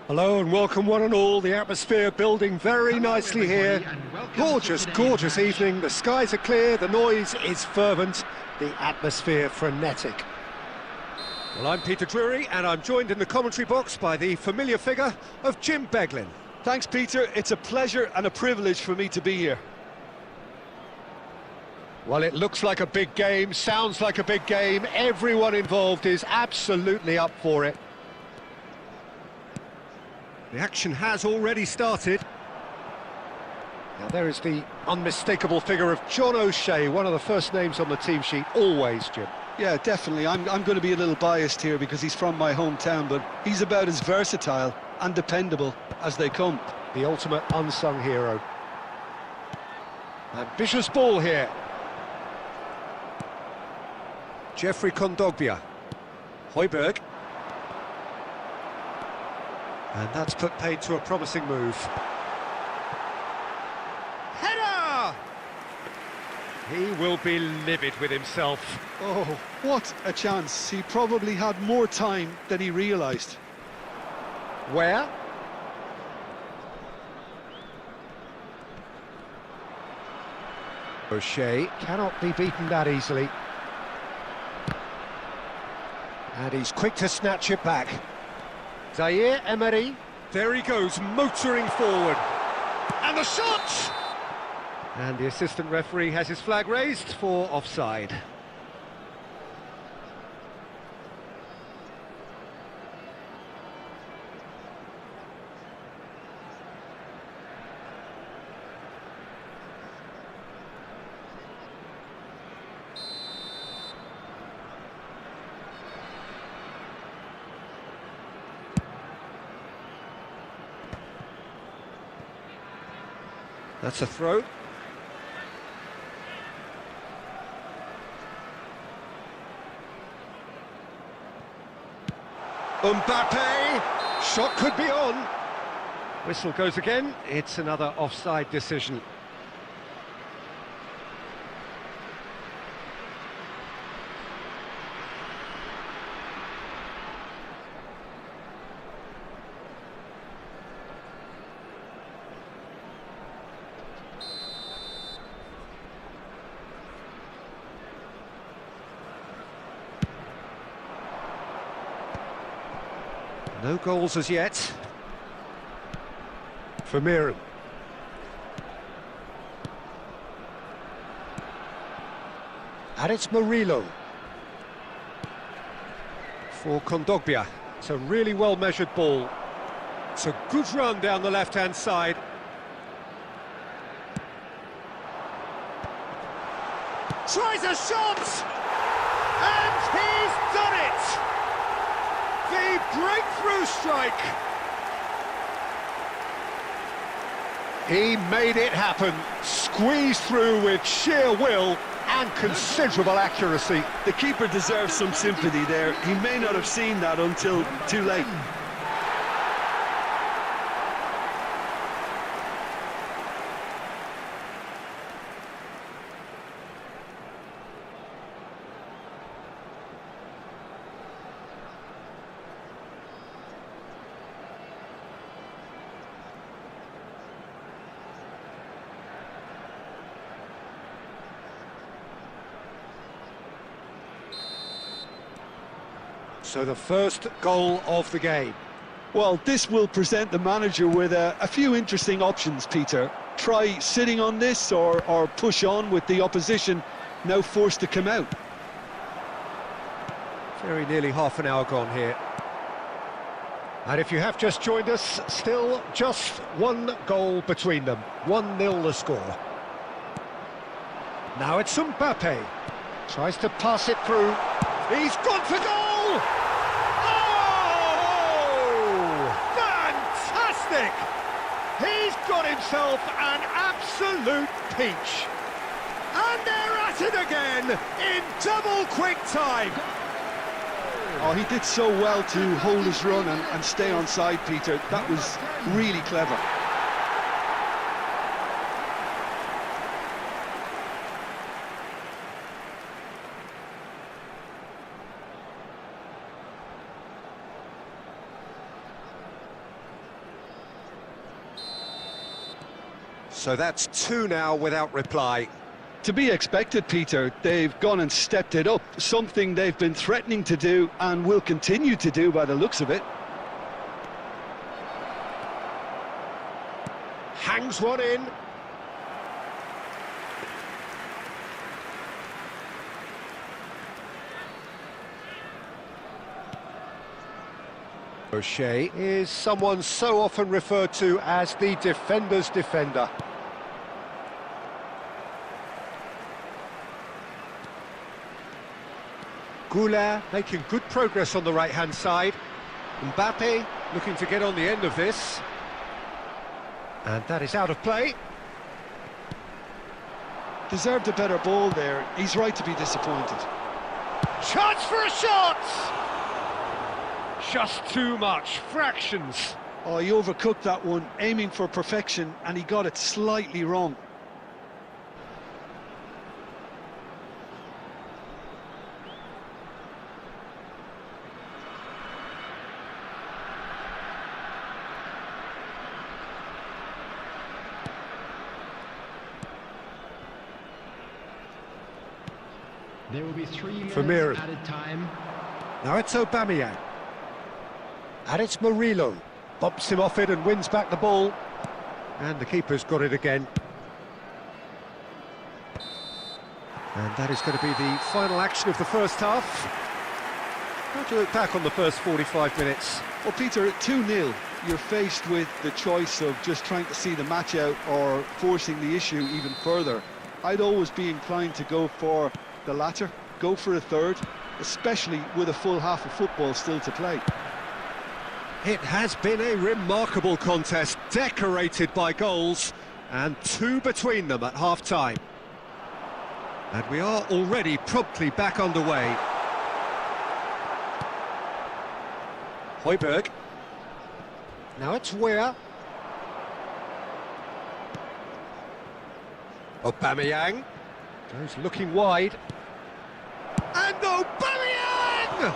Hello and welcome one and all. The atmosphere building very nicely here. Gorgeous, gorgeous evening. The skies are clear, the noise is fervent, the atmosphere frenetic. Well, I'm Peter Drury and I'm joined in the commentary box by the familiar figure of Jim Beglin. Thanks, Peter. It's a pleasure and a privilege for me to be here. Well, it looks like a big game, sounds like a big game. Everyone involved is absolutely up for it. The action has already started. Now there is the unmistakable figure of John O'Shea, one of the first names on the team sheet, always, Jim. Yeah, definitely. I'm going to be a little biased here because he's from my hometown, but he's about as versatile and dependable as they come. The ultimate unsung hero. Ambitious ball here. Jeffrey Kondogbia. Højbjerg. And that's put paid to a promising move. Header! He will be livid with himself. Oh, what a chance. He probably had more time than he realised. Where? O'Shea cannot be beaten that easily. And he's quick to snatch it back. Zaire Emery, there he goes, motoring forward. And the shot! And the assistant referee has his flag raised for offside. That's a throw. Mbappe! Shot could be on. Whistle goes again. It's another offside decision. No goals as yet. Vermeeren. And it's Murillo. For Kondogbia. It's a really well-measured ball. It's a good run down the left-hand side. Tries a shot! And he's done it! The breakthrough strike! He made it happen, squeezed through with sheer will and considerable accuracy. The keeper deserves some sympathy there. He may not have seen that until too late. So the first goal of the game. Well, this will present the manager with a few interesting options, Peter. Try sitting on this or push on with the opposition now forced to come out. Very nearly half an hour gone here. And if you have just joined us, still just one goal between them. 1-0 the score. Now it's Mbappe. Tries to pass it through. He's gone for goal! Oh! Fantastic! He's got himself an absolute peach. And they're at it again in double quick time. Oh, he did so well to hold his run and stay on side, Peter. That was really clever. So that's 2 now without reply. To be expected, Peter. They've gone and stepped it up, something they've been threatening to do and will continue to do by the looks of it. Hangs one in. O'Shea is someone so often referred to as the defender's defender. Goulart making good progress on the right-hand side. Mbappe looking to get on the end of this. And that is out of play. Deserved a better ball there. He's right to be disappointed. Chance for a shot! Just too much, fractions. Oh, he overcooked that one, aiming for perfection, and he got it slightly wrong. There will be 3 minutes Vermeer. added time. Now it's Aubameyang. And it's Murillo. Bumps him off it and wins back the ball. And the keeper's got it again. And that is going to be the final action of the first half. How do you look back on the first 45 minutes? Well, Peter, at 2-0, you're faced with the choice of just trying to see the match out or forcing the issue even further. I'd always be inclined to go for the latter, go for a third, especially with a full half of football still to play. It has been a remarkable contest, decorated by goals, and 2 between them at half-time. And we are already promptly back underway. Højbjerg. Now it's Weah. Aubameyang. Goes looking wide. And Aubameyang!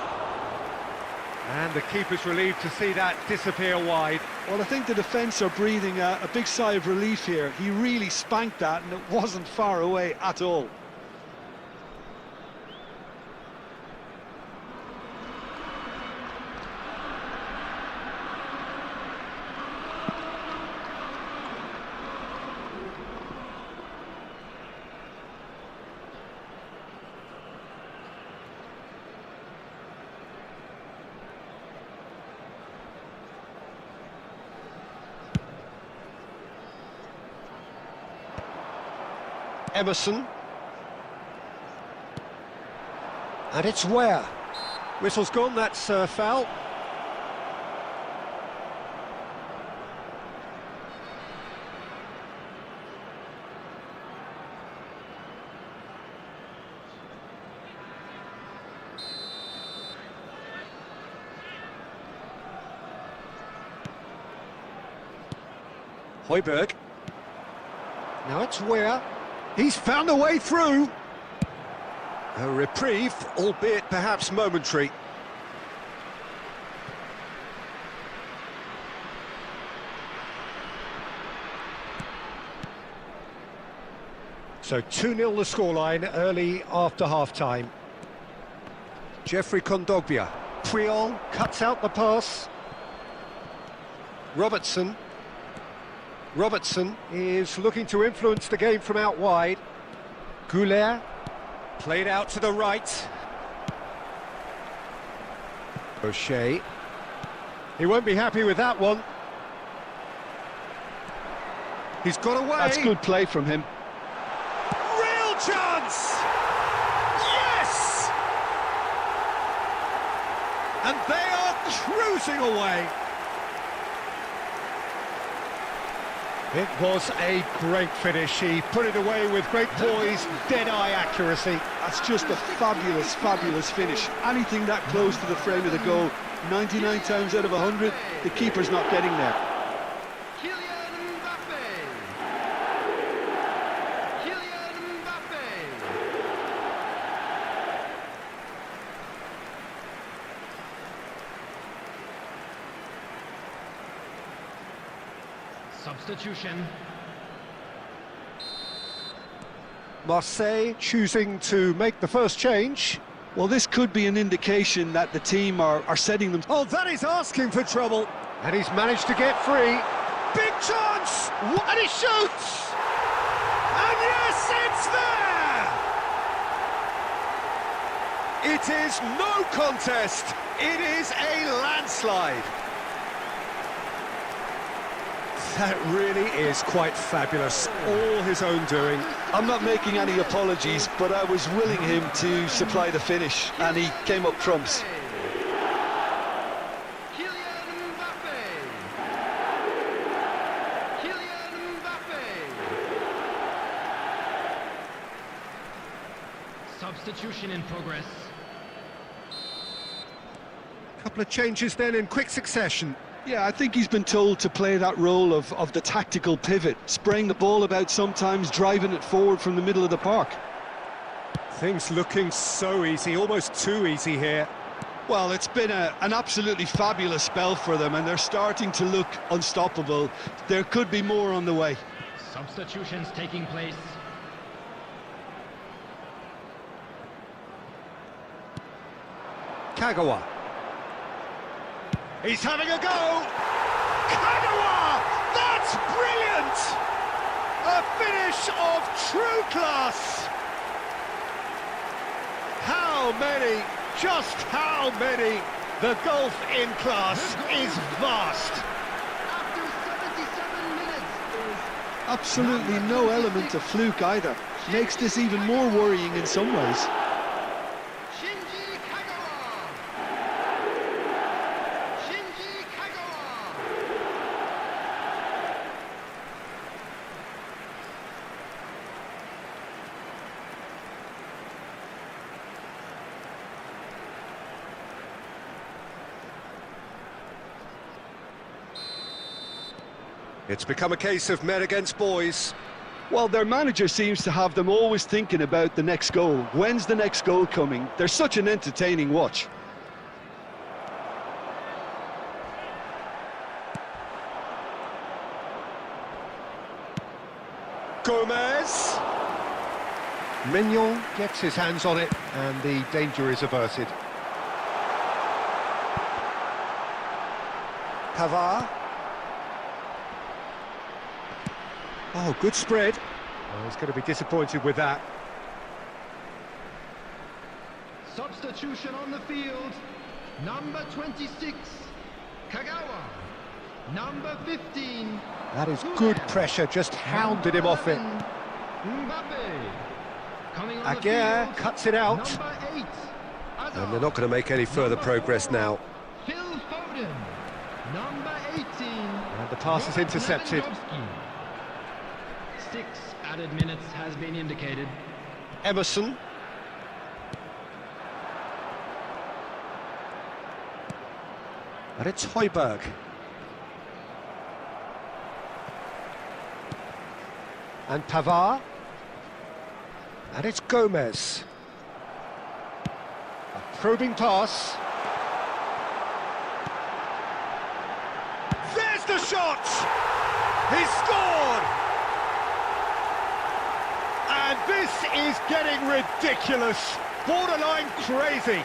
And the keeper's relieved to see that disappear wide. Well, I think the defence are breathing a big sigh of relief here. He really spanked that and it wasn't far away at all. Emerson. And it's Ware. Whistle's gone, that's foul. Højbjerg. Now it's Ware. He's found a way through. A reprieve, albeit perhaps momentary. So 2-0 the scoreline early after half-time. Jeffrey Kondogbia. Puyol cuts out the pass. Robertson. Robertson is looking to influence the game from out wide. Goulet played out to the right. O'Shea. He won't be happy with that one. He's got away. That's good play from him. Real chance! Yes! And they are cruising away. It was a great finish. He put it away with great poise, dead-eye accuracy. That's just a fabulous, fabulous finish. Anything that close to the frame of the goal, 99 times out of 100, the keeper's not getting there. Substitution. Marseille choosing to make the first change. Well, this could be an indication that the team are setting them... Oh, that is asking for trouble. And he's managed to get free. Big chance! And he shoots! And yes, it's there! It is no contest. It is a landslide. That really is quite fabulous, all his own doing. I'm not making any apologies, but I was willing him to supply the finish, and he came up trumps. Substitution in progress. Couple of changes then in quick succession. Yeah, I think he's been told to play that role of the tactical pivot, spraying the ball about sometimes, driving it forward from the middle of the park. Things looking so easy, almost too easy here. Well, it's been an absolutely fabulous spell for them, and they're starting to look unstoppable. There could be more on the way. Substitutions taking place. Kagawa. He's having a go! Kagawa! That's brilliant! A finish of true class! How many, just how many? The gulf in class is vast. After 77 minutes. Absolutely no element of fluke either. Makes this even more worrying in some ways. It's become a case of men against boys. Well, their manager seems to have them always thinking about the next goal. When's the next goal coming? They're such an entertaining watch. Gomez. Mignon gets his hands on it and the danger is averted. Pavard. Oh, good spread. Oh, he's going to be disappointed with that. Substitution on the field. Number 26, Kagawa. Number 15. That is good pressure, just hounded him off it. Mbappe. Coming on the Aguirre field, cuts it out. number 8. And they're not going to make any further progress now. Phil Foden. Number 18. And the pass is intercepted. Lewandowski. 6 added minutes has been indicated. Emerson. And it's Højbjerg. And Pavard. And it's Gomez. A probing pass. There's the shot! He scored! And this is getting ridiculous. Borderline crazy.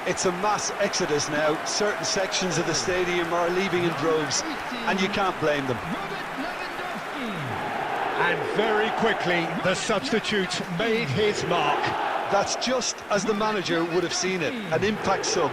It's a mass exodus now. Certain sections of the stadium are leaving in droves, and you can't blame them. Robert Lewandowski. And very quickly, the substitute made his mark. That's just as the manager would have seen it, an impact sub.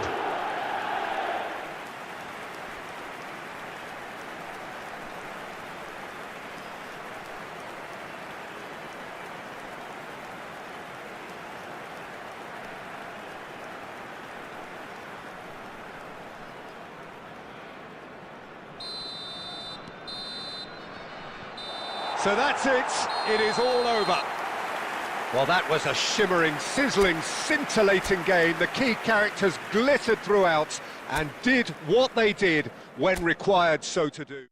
So that's it. It is all over. Well, that was a shimmering, sizzling, scintillating game. The key characters glittered throughout and did what they did when required so to do.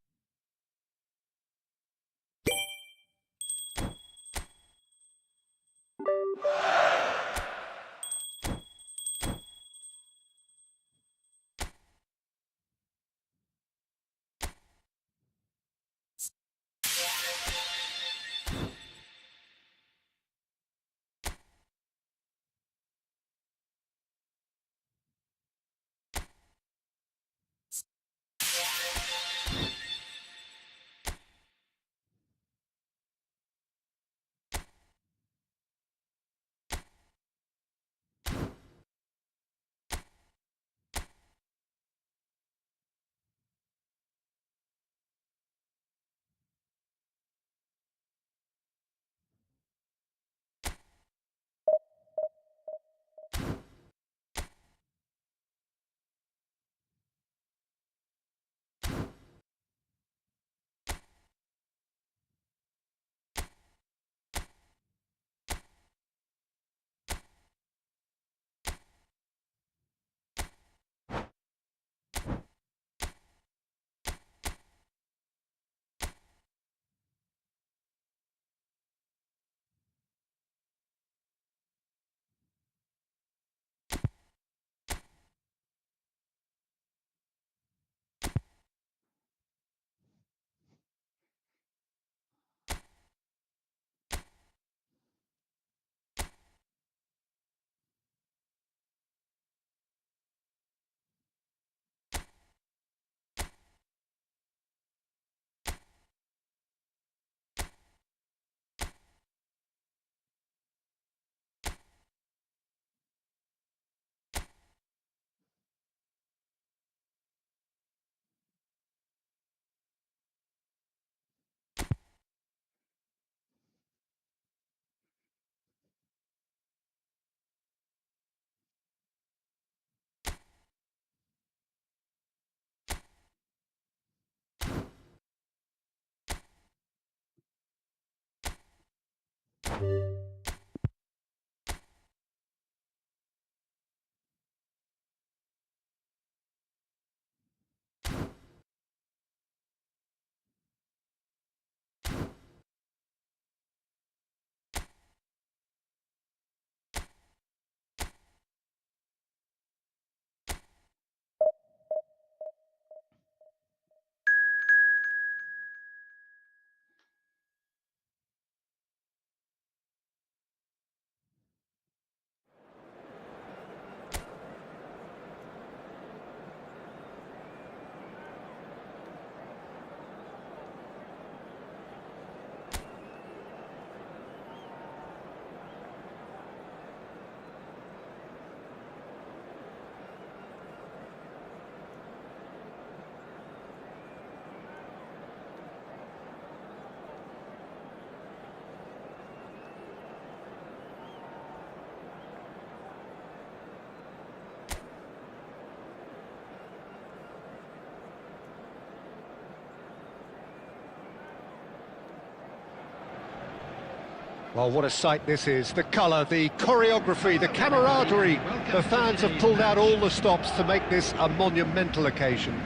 Well, what a sight this is. The colour, the choreography, the camaraderie. The fans have pulled out all the stops to make this a monumental occasion.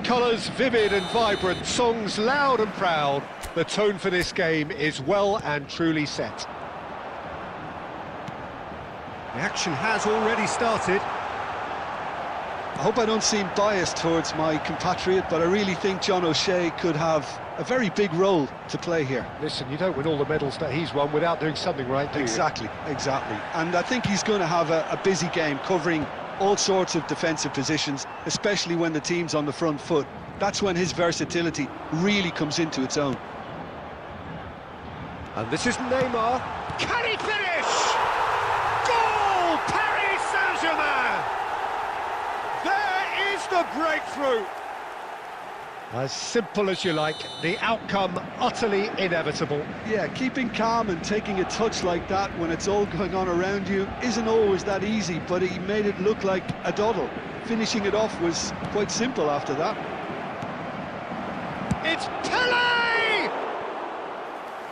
Colours vivid and vibrant, songs loud and proud. The tone for this game is well and truly set. The action has already started. I hope I don't seem biased towards my compatriot, but I really think John O'Shea could have a very big role to play here. Listen, you don't win all the medals that he's won without doing something right, do you? Exactly. And I think he's going to have a busy game covering all sorts of defensive positions, especially when the team's on the front foot. That's when his versatility really comes into its own. And this is Neymar. Can he finish? Goal! Paris Saint-Germain! There is the breakthrough! As simple as you like, the outcome utterly inevitable. Yeah, keeping calm and taking a touch like that when it's all going on around you isn't always that easy, but he made it look like a doddle. Finishing it off was quite simple after that. It's Pele!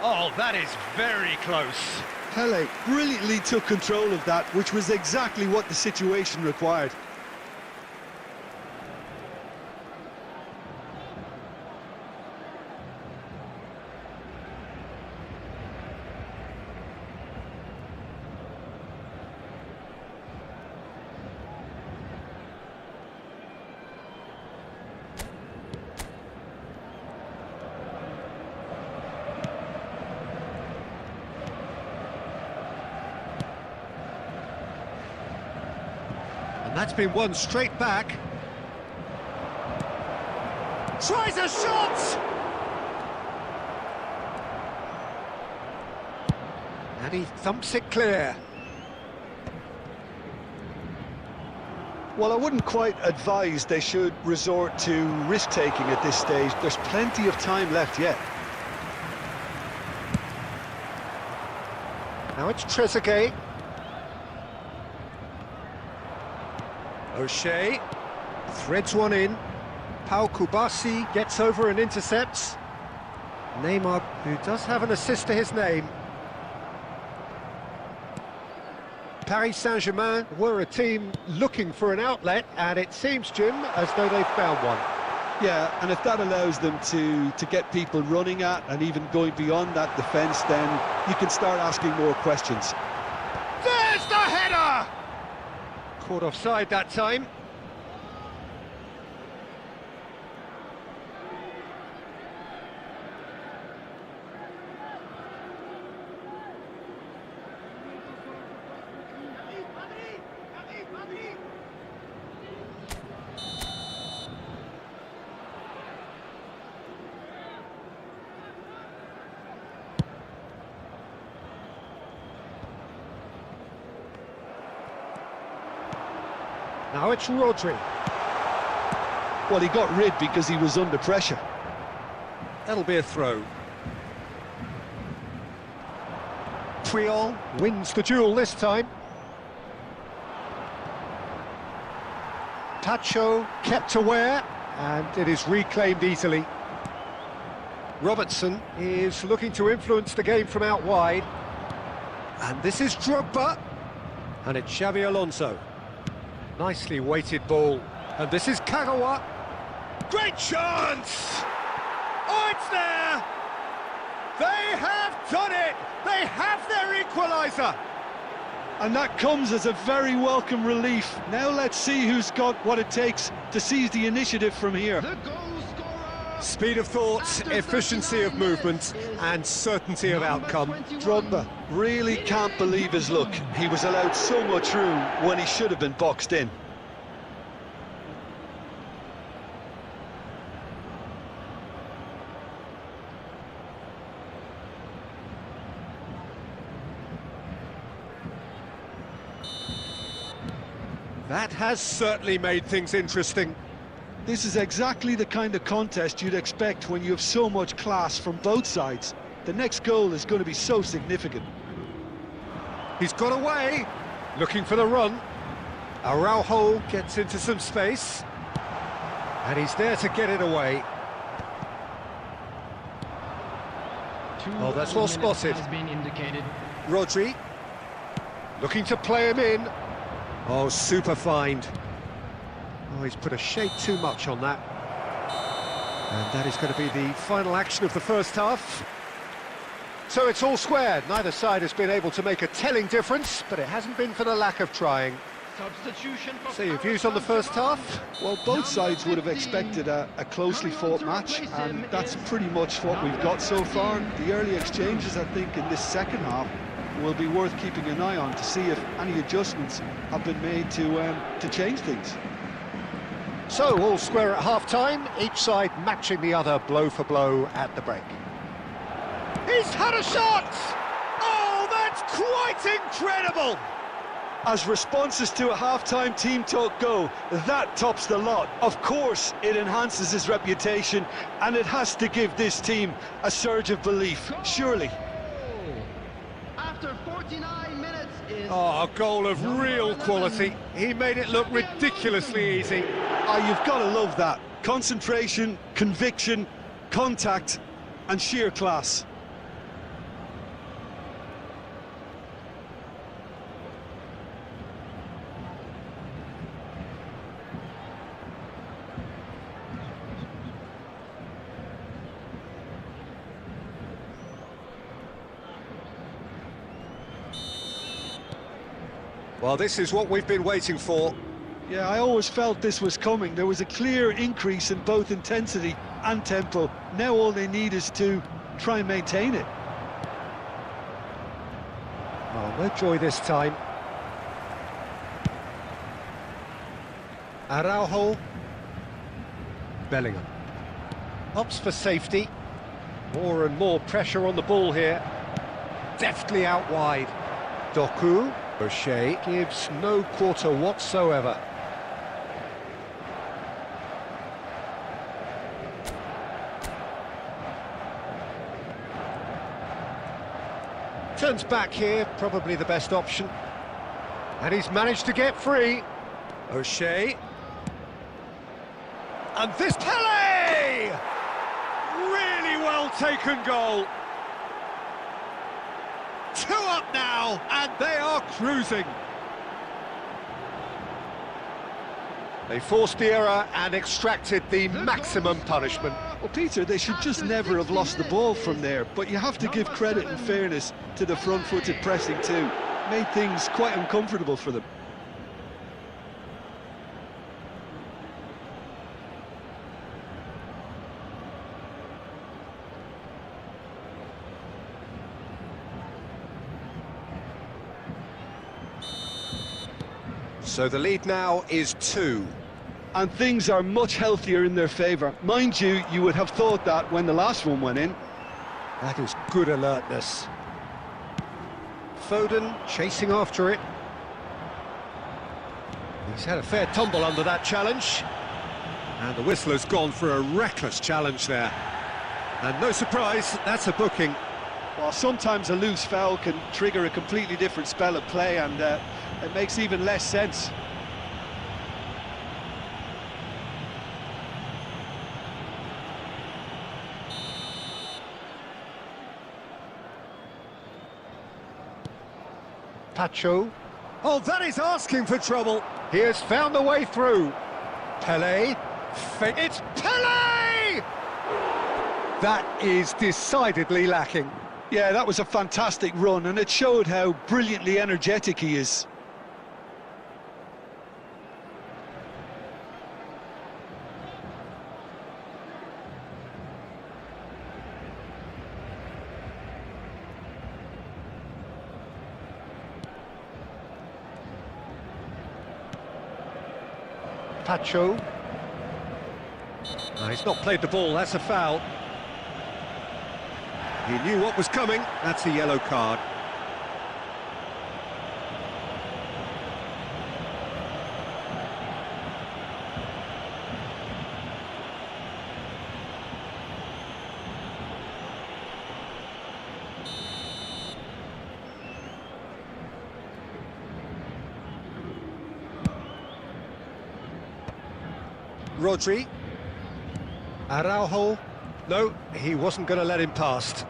Oh, that is very close. Pele brilliantly took control of that, which was exactly what the situation required. And that's been won straight back. Tries a shot! And he thumps it clear. Well, I wouldn't quite advise they should resort to risk-taking at this stage. There's plenty of time left yet. Now it's Trezeguet. O'Shea threads one in. Pau Kubasi gets over and intercepts. Neymar, who does have an assist to his name. Paris Saint-Germain were a team looking for an outlet, and it seems, Jim, as though they've found one. Yeah, and if that allows them to get people running at and even going beyond that defence, then you can start asking more questions. There's the header! Caught offside that time. Now it's Rodri. Well, he got rid because he was under pressure. That'll be a throw. Puyol wins the duel this time. Tacho kept aware, and it is reclaimed easily. Robertson is looking to influence the game from out wide. And this is Drogba. And it's Xabi Alonso. Nicely weighted ball. And this is Kagawa. Great chance! Oh, it's there! They have done it! They have their equaliser! And that comes as a very welcome relief. Now let's see who's got what it takes to seize the initiative from here. The goal scorer! Speed of thought, efficiency of movement, and certainty of outcome. Drogba really can't believe his luck. He was allowed so much room when he should have been boxed in. That has certainly made things interesting. This is exactly the kind of contest you'd expect when you have so much class from both sides. The next goal is going to be so significant. He's got away, looking for the run. Araujo gets into some space, and he's there to get it away. Oh, that's well spotted. Has been indicated. Rodri, looking to play him in. Oh, super find. Oh, he's put a shade too much on that. And that is going to be the final action of the first half. So it's all squared. Neither side has been able to make a telling difference, but it hasn't been for the lack of trying. Substitution for So your views on the first half? Well, both sides would have expected a closely fought match, and that's pretty much what we've got so far. The early exchanges, I think, in this second half will be worth keeping an eye on to see if any adjustments have been made to change things. So all square at half-time, each side matching the other blow for blow at the break. He's had a shot! Oh, that's quite incredible! As responses to a half-time team talk go, that tops the lot. Of course, it enhances his reputation, and it has to give this team a surge of belief, surely. After 49 minutes is... Oh, a goal of real quality. He made it look ridiculously easy. Ah, you've got to love that. Concentration, conviction, contact, and sheer class. Well, this is what we've been waiting for. Yeah, I always felt this was coming. There was a clear increase in both intensity and tempo. Now all they need is to try and maintain it. Oh, no joy this time. Araujo. Bellingham. Opts for safety. More and more pressure on the ball here. Deftly out wide. Doku. O'Shea gives no quarter whatsoever. Turns back here, probably the best option. And he's managed to get free. O'Shea. And this Pele! Really well taken goal. 2 up now, and they are cruising. They forced the error and extracted the maximum punishment. Well, Peter, they should just never have lost the ball from there, but you have to give credit and fairness to the front-footed pressing too. Made things quite uncomfortable for them. So the lead now is 2. And things are much healthier in their favour. Mind you, you would have thought that when the last one went in. That is good alertness. Foden chasing after it. He's had a fair tumble under that challenge. And the whistler's gone for a reckless challenge there. And no surprise, that's a booking. Well, sometimes a loose foul can trigger a completely different spell of play, and it makes even less sense. Pacho. Oh, that is asking for trouble. He has found a way through. Pele. It's Pele! That is decidedly lacking. Yeah, that was a fantastic run, and it showed how brilliantly energetic he is. Pacho. No, he's not played the ball, that's a foul. He knew what was coming, that's a yellow card. Rodri. Araujo. No, he wasn't going to let him past.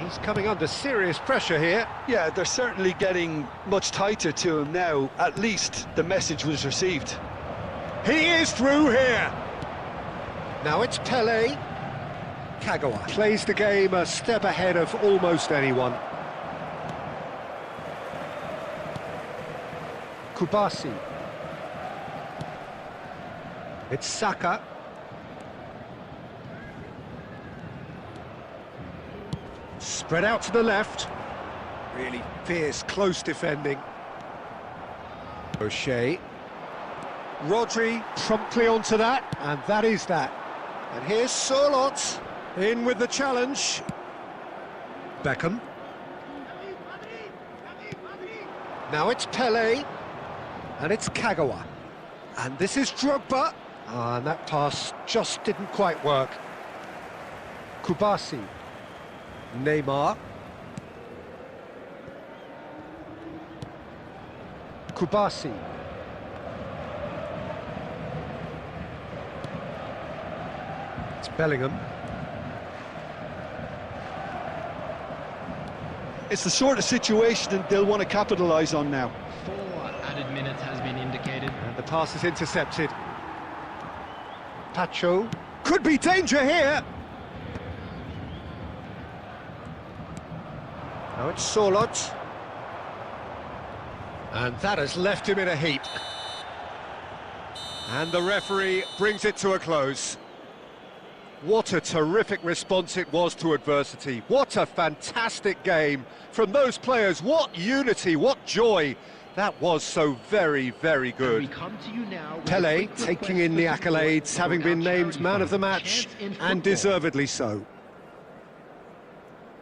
He's coming under serious pressure here. Yeah, they're certainly getting much tighter to him now. At least the message was received. He is through here. Now it's Pele. Kagawa Plays the game a step ahead of almost anyone. Kubasi. It's Saka. Spread out to the left. Really fierce, close defending. O'Shea. Rodri promptly onto that, and that is that. And here's Sørloth in with the challenge. Beckham. Now it's Pele. And it's Kagawa. And this is Drogba. And that pass just didn't quite work. Kubasi. Neymar. Kubasi. It's Bellingham. It's the sort of situation that they'll want to capitalise on now. 4 added minutes has been indicated. And the pass is intercepted. Pacho. Could be danger here. Now it's Sørloth. And that has left him in a heap. And the referee brings it to a close. What a terrific response it was to adversity. What a fantastic game from those players. What unity, what joy. That was so very, very good. Pele taking in the accolades, having been named man of the match, and deservedly so.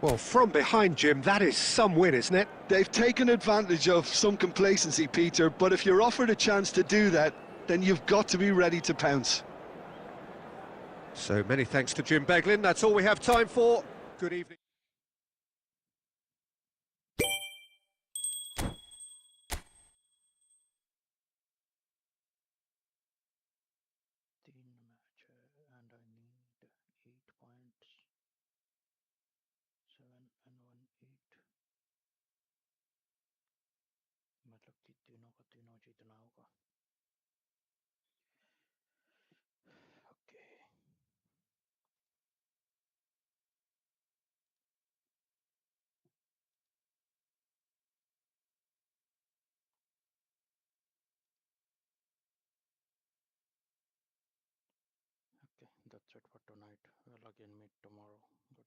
Well, from behind, Jim, that is some win, isn't it? They've taken advantage of some complacency, Peter, but if you're offered a chance to do that, then you've got to be ready to pounce. So many thanks to Jim Beglin. That's all we have time for. Good evening. match and I need 8 points. 7 and 1 8 मतलब कि तीनों का तीनों जीतना होगा okay Okay, that's it for tonight. We'll again meet tomorrow. Good night.